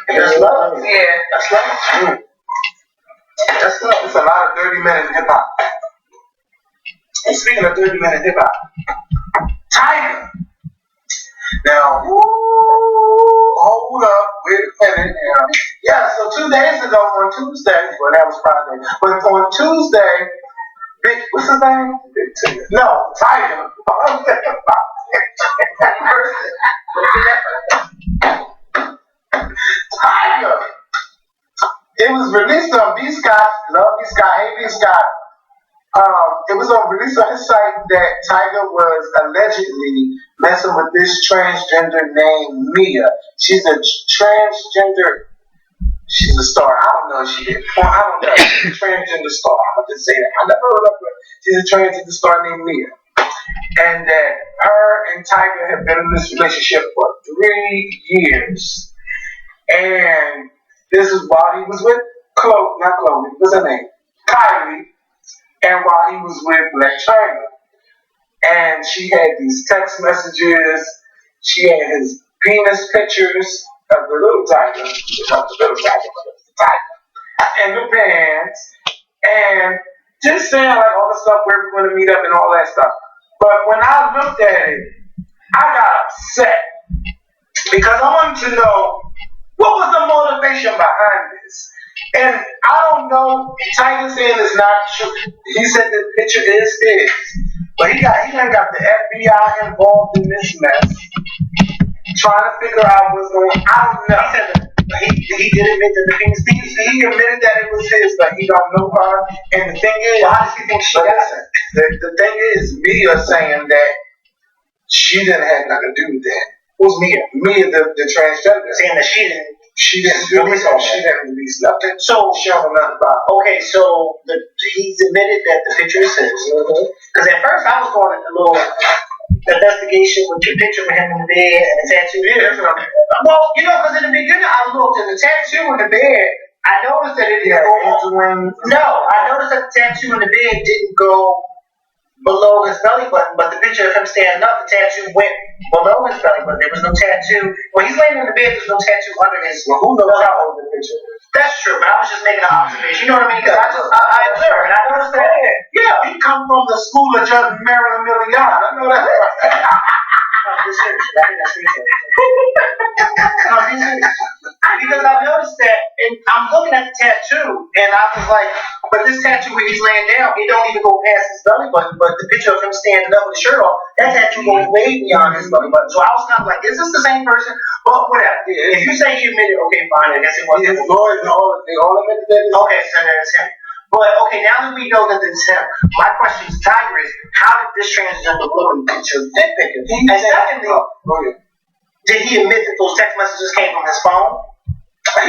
That's love. yeah. That's love. That's love. It's a lot of 30-minute hip hop. And speaking of 30-minute hip hop, Tiger. Now, hold up, wait a minute. Yeah, so 2 days ago on Tuesday, well, that was Friday, but on Tuesday, what's his name? No, Tiger. Tiger. It was released on B. Scott, love B. Scott, hate B. Scott. It was released on his site that Tiger was allegedly messing with this transgender named Mia. She's a transgender. She's a star. I don't know if she did. I don't know. She's a transgender star. I'm gonna just say that. I never heard of her. She's a transgender star named Mia. And that her and Tiger have been in this relationship for 3 years. And this is while he was with Chloe, what's her name? Kylie. And while he was with Black China. And she had these text messages. She had his penis pictures of the little tiger. Not the little tiger, but the tiger. And the pants. And just saying like all the stuff where we're going to meet up and all that stuff. But when I looked at it, I got upset. Because I wanted to know what was the motivation behind this. And I don't know, Tiger saying it's not true. He said the picture is his. But he done got the FBI involved in this mess. Trying to figure out what's going on. I don't know. He did admit that the penis He admitted that it was his, but he don't know her. And the thing is, well, how does he think she got it? The thing is, Mia saying that she didn't have nothing to do with that. Who's Mia? Mia, the transgender. Saying that she didn't release nothing. So she don't know nothing about it. Okay, so he's admitted that the picture is his. Because at first I was going a little the investigation with your picture with him in the bed and the tattoo? Yeah, that's what I'm. Well, you know, because in the beginning I looked at the tattoo in the bed. I noticed that it didn't go. No, I noticed that the tattoo in the bed didn't go below his belly button, but the picture of him standing up, the tattoo went below his belly button. There was no tattoo. When he's laying in the bed, there's no tattoo under his. Well, who knows how old the picture is? That's true, but I was just making an observation. You know what I mean? Because I observed, and I noticed that. Yeah, he come from the school of Judge Marilyn Millian. I know that's right. This serious. I think that's serious. No, be serious. Because I noticed that, and I'm looking at the tattoo, and I was like, but this tattoo where he's laying down, it don't even go past his belly button, but the picture of him standing up with his shirt off, that tattoo goes way beyond his belly button. So I was kind of like, is this the same person? But whatever. Yeah, if you say he admitted, okay, fine, I guess it was. His lawyers, they all admitted that. Okay, so that's him. But okay, now that we know that it's him, my question to Tiger is, how did this transgender woman get your dick picture? And secondly, did he admit that those text messages came from his phone?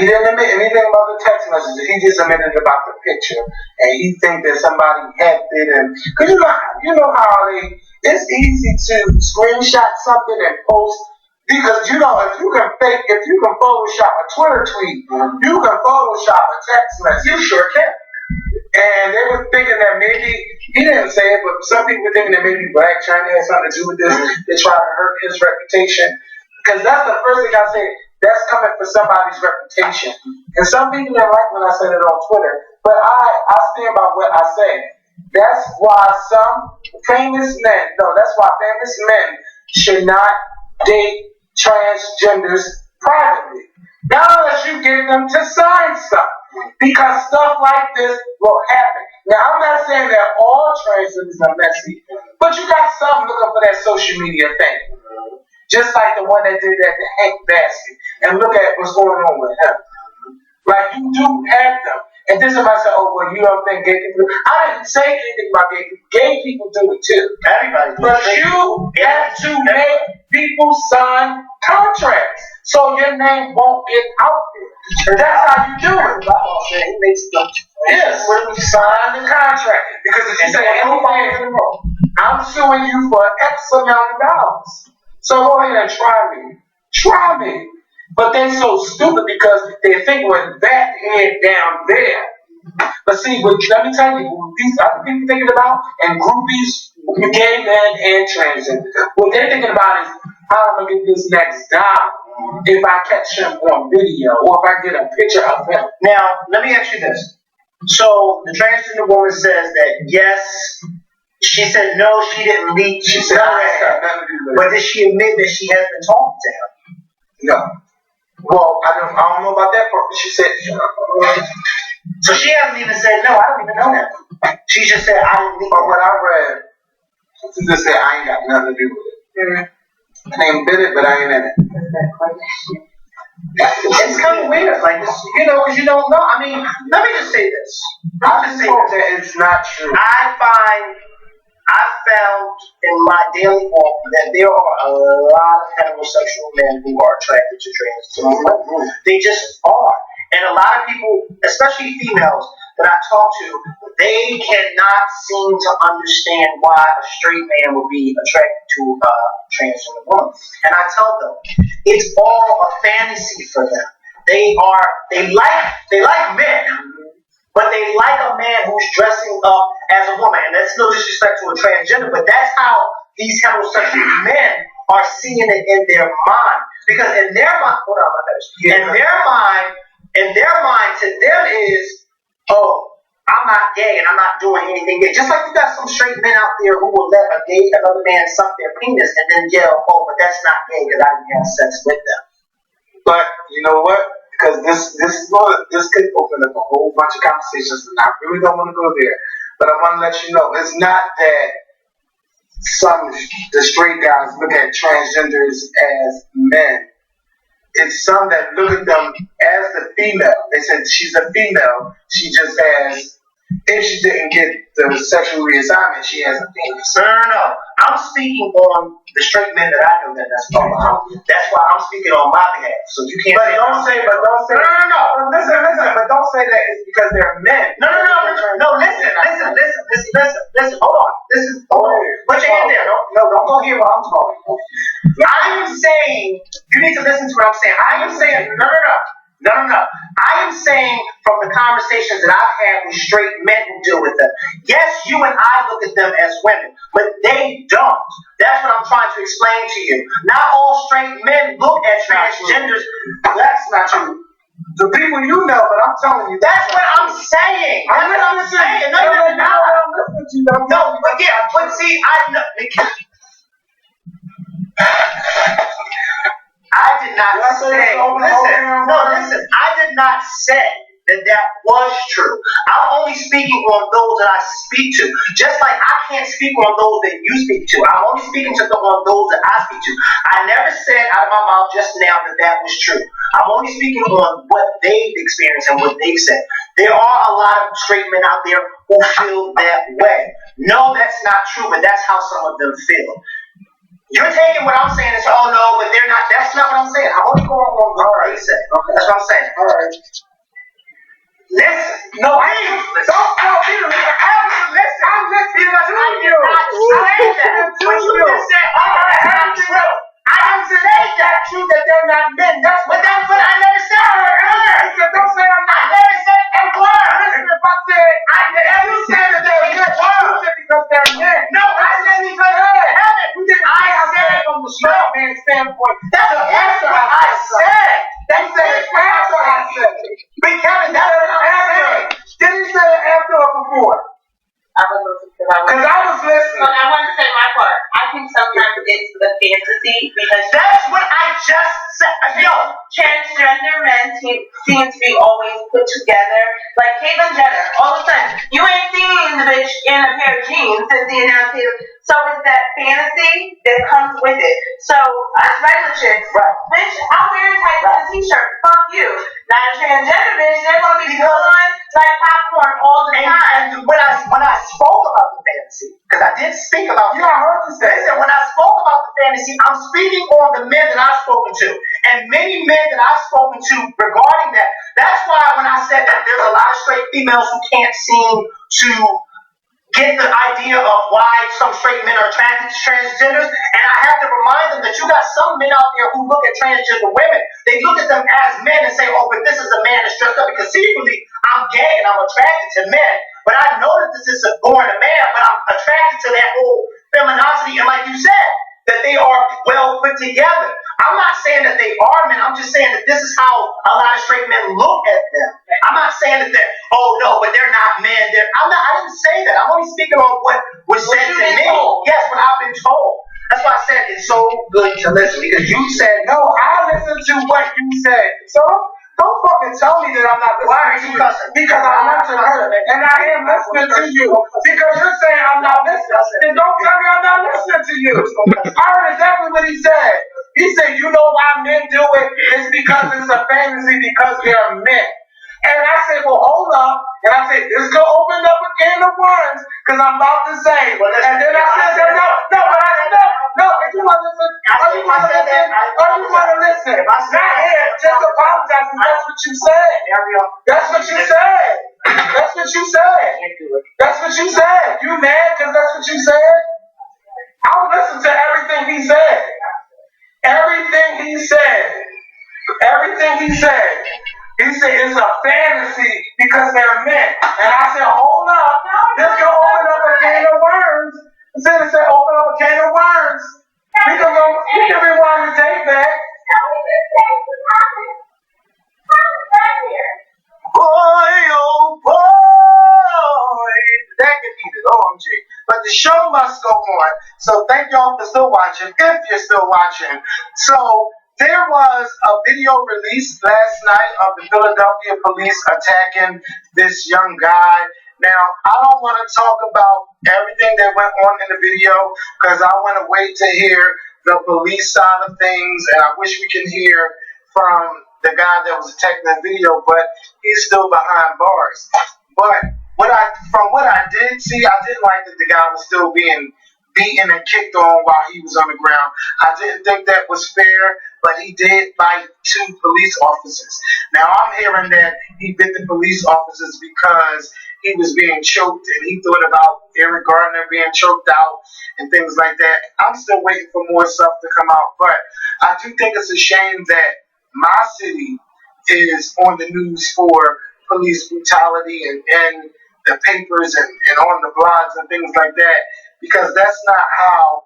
He didn't admit anything about the text messages. He just admitted about the picture, and he think that somebody hacked it. And because you know how it's easy to screenshot something and post. Because if you can Photoshop a Twitter tweet, you can Photoshop a text message. You sure can. And they were thinking that maybe, he didn't say it, but some people were thinking that maybe Black China had something to do with this. They try to hurt his reputation. Because that's the first thing I say, that's coming for somebody's reputation. And some people didn't like when I said it on Twitter, but I stand by what I say. That's why famous men should not date transgenders privately. Not unless you get them to sign stuff. Because stuff like this will happen. Now, I'm not saying that all transgenders are messy, but you got some looking for that social media thing. Just like the one that did that to Hank Basket. And look at what's going on with him. Like, you do have them. And then somebody said, oh, well, you don't think gay people do it. I didn't say anything about gay people. Gay people do it too. Everybody does. But you have to make people sign contracts so your name won't get out there. That's how you do it. He makes them. Yes, when we sign the contract. Because if you say anything, I'm suing you for X amount of dollars. So go ahead and try me. Try me. But they're so stupid because they think we're that head down there. But see, let me tell you, what these other people thinking about, and groupies, gay men and transgender, what they're thinking about is how am I going to get this next dollar if I catch him on video or if I get a picture of him. Now, let me ask you this. So, the transgender woman says that yes, she said no, she didn't leak. She said but did she admit that she has been talking to him? No. Well, I don't know about that part, but she said, so she hasn't even said, no, I don't even know that. She just said, I didn't leak. But what I read, she just said, I ain't got nothing to do with it. I ain't bit it, but I ain't in it. It's kind of weird, like, because you don't know. I mean, let me just say this. I just hope that it's not true. I found in my daily walk that there are a lot of heterosexual men who are attracted to transgender women. They just are. And a lot of people, especially females that I talk to, they cannot seem to understand why a straight man would be attracted to a transgender woman. And I tell them, it's all a fantasy for them. They like men. But they like a man who's dressing up as a woman. And that's no disrespect to a transgender, but that's how these heterosexual men are seeing it in their mind. Because in their mind, in their mind to them is, oh, I'm not gay and I'm not doing anything gay. Just like you got some straight men out there who will let another man suck their penis and then yell, oh, but that's not gay because I didn't have sex with them. But you know what? Because this could open up a whole bunch of conversations, and I really don't want to go there. But I want to let you know, it's not that the straight guys look at transgenders as men. It's some that look at them as the female. They said she's a female. She just has, if she didn't get the sexual reassignment, she has a penis. No. I'm speaking on the straight men that I know that's talking about. That's why I'm speaking on my behalf. So you can't. But don't say. No. Listen. But don't say that it's because they're men. No. Listen. Hold on. Put your hand there. Don't go here while I'm talking. I am saying, you need to listen to what I'm saying. I am saying, no. I am saying from the conversations that I've had with straight men who deal with them. Yes, you and I look at them as women, but they don't. That's what I'm trying to explain to you. Not all straight men look at transgenders. That's not true. The people you know, but I'm telling you. That's what I'm saying. That's what I'm saying. No, you're not. No, but yeah, but see, I know. I did not say. Listen. I did not say that was true. I'm only speaking on those that I speak to. Just like I can't speak on those that you speak to. I'm only speaking on those that I speak to. I never said out of my mouth just now that was true. I'm only speaking on what they've experienced and what they've said. There are a lot of straight men out there who feel that way. No, that's not true, but that's how some of them feel. You're taking what I'm saying and saying, oh no, but they're not. That's not what I'm saying. I'm only going on what they say. Okay. That's what I'm saying. All right. Listen. No, I ain't. Don't tell me to listen. I'm listening to you. I did not say that. But you just said, oh, that's true. I didn't say that true that they're not men. That's what I never said. Don't say I'm not. I never said they were. Listen, if I said, you said that they're men, you said because they're men. No, I said because they're men. You didn't say I said from the straight man standpoint. That's what I said. That's the answer I said. But Kevin, that's what I'm saying. Didn't you say it after or before? I was listening Because I was listening. But I want to say my part. I think sometimes it's the fantasy because that's what I just said. Yo, transgender men seem to be always put together. Like Caitlyn Jenner, all of a sudden, you ain't seen the bitch in a pair of jeans since the announcement. So it's that fantasy that comes with it. So us regular chicks, bitch, I'm wearing tight with a t-shirt. Fuck you. Not a transgender bitch, they're gonna be going like popcorn all the time. And when I spoke about the fantasy, because I did speak about I heard you say listen, when I spoke about the fantasy, I'm speaking on the men that I've spoken to. And many men that I've spoken to regarding that. That's why when I said that there's a lot of straight females who can't seem to get the idea of why some straight men are attracted to transgenders, and I have to remind them that you got some men out there who look at transgender women, they look at them as men and say, oh, but this is a man that's dressed up, because secretly, I'm gay and I'm attracted to men, but I know that this isn't born a man, but I'm attracted to that whole feminosity, and like you said, that they are well put together. I'm not saying that they are men, I'm just saying that this is how a lot of straight men look at them. I'm not saying that oh no, but they're not men. I didn't say that. I'm only speaking on what was said to me. Yes, what I've been told. That's why I said it's so good to listen, because you said, no, I listened to what you said. So don't fucking tell me that I'm not listening. Why are you cussing? Because I'm listening to her, and I am listening to you. Because you're saying I'm not listening. Then don't tell me I'm not listening to you. I heard exactly what he said. He said, you know why men do it? It's because it's a fantasy because they're men. And I said, well, hold up. And I said, this could open up a can of worms, because I'm about to say. And then I said, no, if you want to listen, you want to listen. Not here, just apologize, and that's what you said. That's what you said. That's what you said. That's what you said. You mad because that's what you said? I'll listen to everything he said. Everything he said. Everything he said. He said it's a fantasy because they're men. And I said, hold up. This can open up a can of worms. Instead of saying open up a can of worms, we can rewind the tape back. boy, oh boy, that can be the OMG. But the show must go on. So thank y'all for still watching, if you're still watching. So there was a video released last night of the Philadelphia police attacking this young guy. Now, I don't want to talk about everything that went on in the video because I want to wait to hear the police side of things, and I wish we can hear from the guy that was attacking the video, but he's still behind bars. But from what I did see, I did like that the guy was still being beaten and kicked on while he was on the ground. I didn't think that was fair, but he did bite 2 police officers. Now I'm hearing that he bit the police officers because he was being choked and he thought about Eric Gardner being choked out and things like that. I'm still waiting for more stuff to come out, but I do think it's a shame that my city is on the news for police brutality and the papers and on the blogs and things like that, because that's not how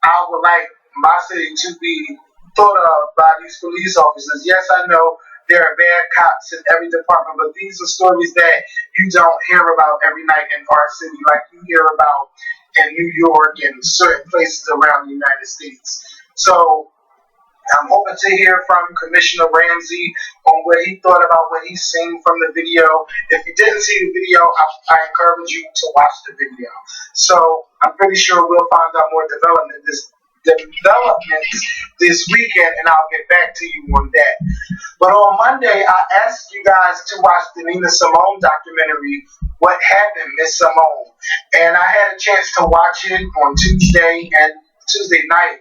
I would like my city to be thought of by these police officers. Yes, I know there are bad cops in every department, but these are stories that you don't hear about every night in our city like you hear about in New York and certain places around the United States. So I'm hoping to hear from Commissioner Ramsey on what he thought about what he's seen from the video. If you didn't see the video, I encourage you to watch the video. So I'm pretty sure we'll find out more developments this weekend, and I'll get back to you on that. But on Monday, I asked you guys to watch the Nina Simone documentary, What Happened, Miss Simone? And I had a chance to watch it on Tuesday night,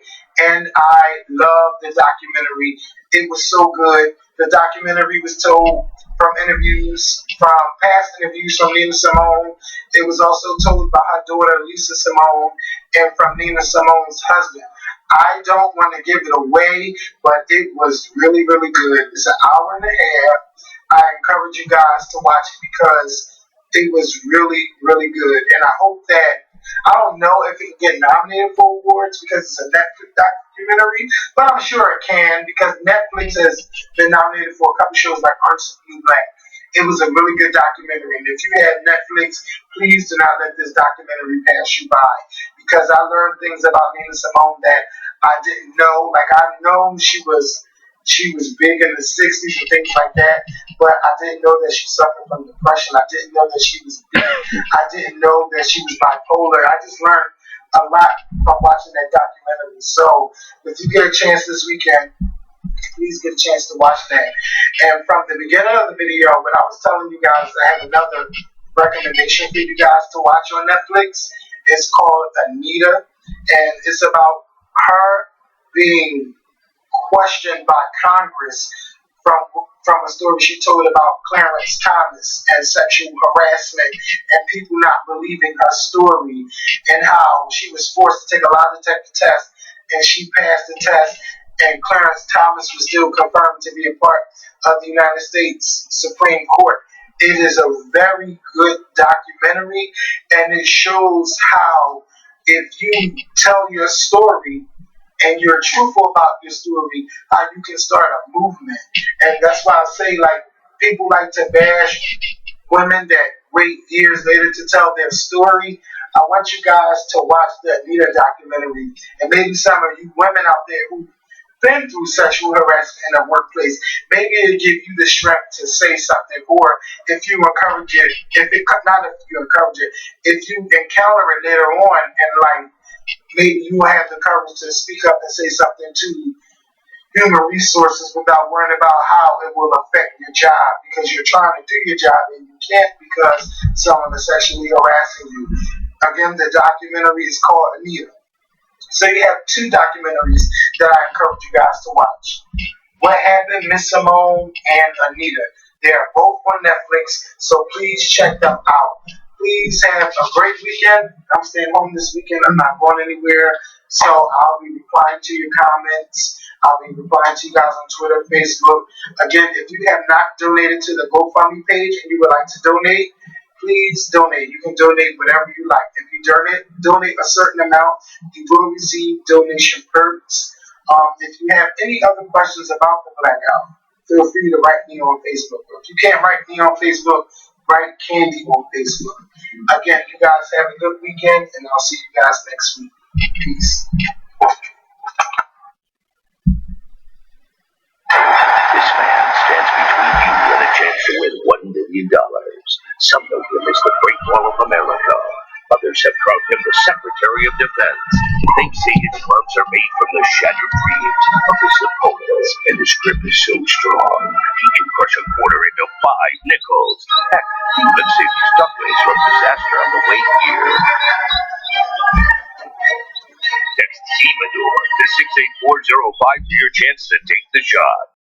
and I loved the documentary. It was so good. The documentary was told from past interviews from Nina Simone. It was also told by her daughter, Lisa Simone, and from Nina Simone's husband. I don't want to give it away, but it was really, really good. It's an hour and a half. I encourage you guys to watch it because it was really, really good. And I hope that, I don't know if it can get nominated for awards because it's a Netflix documentary, but I'm sure it can because Netflix has been nominated for a couple shows like Orange is the New Black. It was a really good documentary, and if you have Netflix, please do not let this documentary pass you by because I learned things about Nina Simone that I didn't know. Like, I know she was big in the 60s and things like that, but I didn't know that she suffered from depression. I didn't know that she was big. I didn't know that she was bipolar. I just learned a lot from watching that documentary. So if you get a chance this weekend, please get a chance to watch that. And from the beginning of the video, when I was telling you guys I have another recommendation for you guys to watch on Netflix, it's called Anita, and it's about her being questioned by Congress from a story she told about Clarence Thomas and sexual harassment and people not believing her story, and how she was forced to take a lie detector test and she passed the test, and Clarence Thomas was still confirmed to be a part of the United States Supreme Court. It is a very good documentary, and it shows how if you tell your story and you're truthful about your story, how you can start a movement. And that's why I say, like, people like to bash women that wait years later to tell their story. I want you guys to watch the Anita documentary, and maybe some of you women out there who've been through sexual harassment in the workplace, maybe it'll give you the strength to say something, or if you encourage it, if you encounter it later on in life, maybe you will have the courage to speak up and say something to human resources without worrying about how it will affect your job, because you're trying to do your job and you can't because someone is sexually harassing you. Again, the documentary is called Anita. So you have 2 documentaries that I encourage you guys to watch. What Happened, Miss Simone, and Anita. They are both on Netflix, so please check them out. Please have a great weekend. I'm staying home this weekend. I'm not going anywhere. So I'll be replying to your comments. I'll be replying to you guys on Twitter, Facebook. Again, if you have not donated to the GoFundMe page and you would like to donate, please donate. You can donate whatever you like. If you donate a certain amount, you will receive donation perks. If you have any other questions about the blackout, feel free to write me on Facebook. If you can't write me on Facebook, write Candy on Facebook. Again, you guys have a good weekend, and I'll see you guys next week. Peace. This man stands between you and a chance to win $1 million. Some know him as the Great Wall of America. Others have crowned him the Secretary of Defense. They say his clubs are made from the shattered dreams of his opponents, and his grip is so strong, he can crush a quarter into 5 nickels. Heck, he even saved his ducklings from disaster on the way here. Text HEMADOR to 68405 for your chance to take the shot.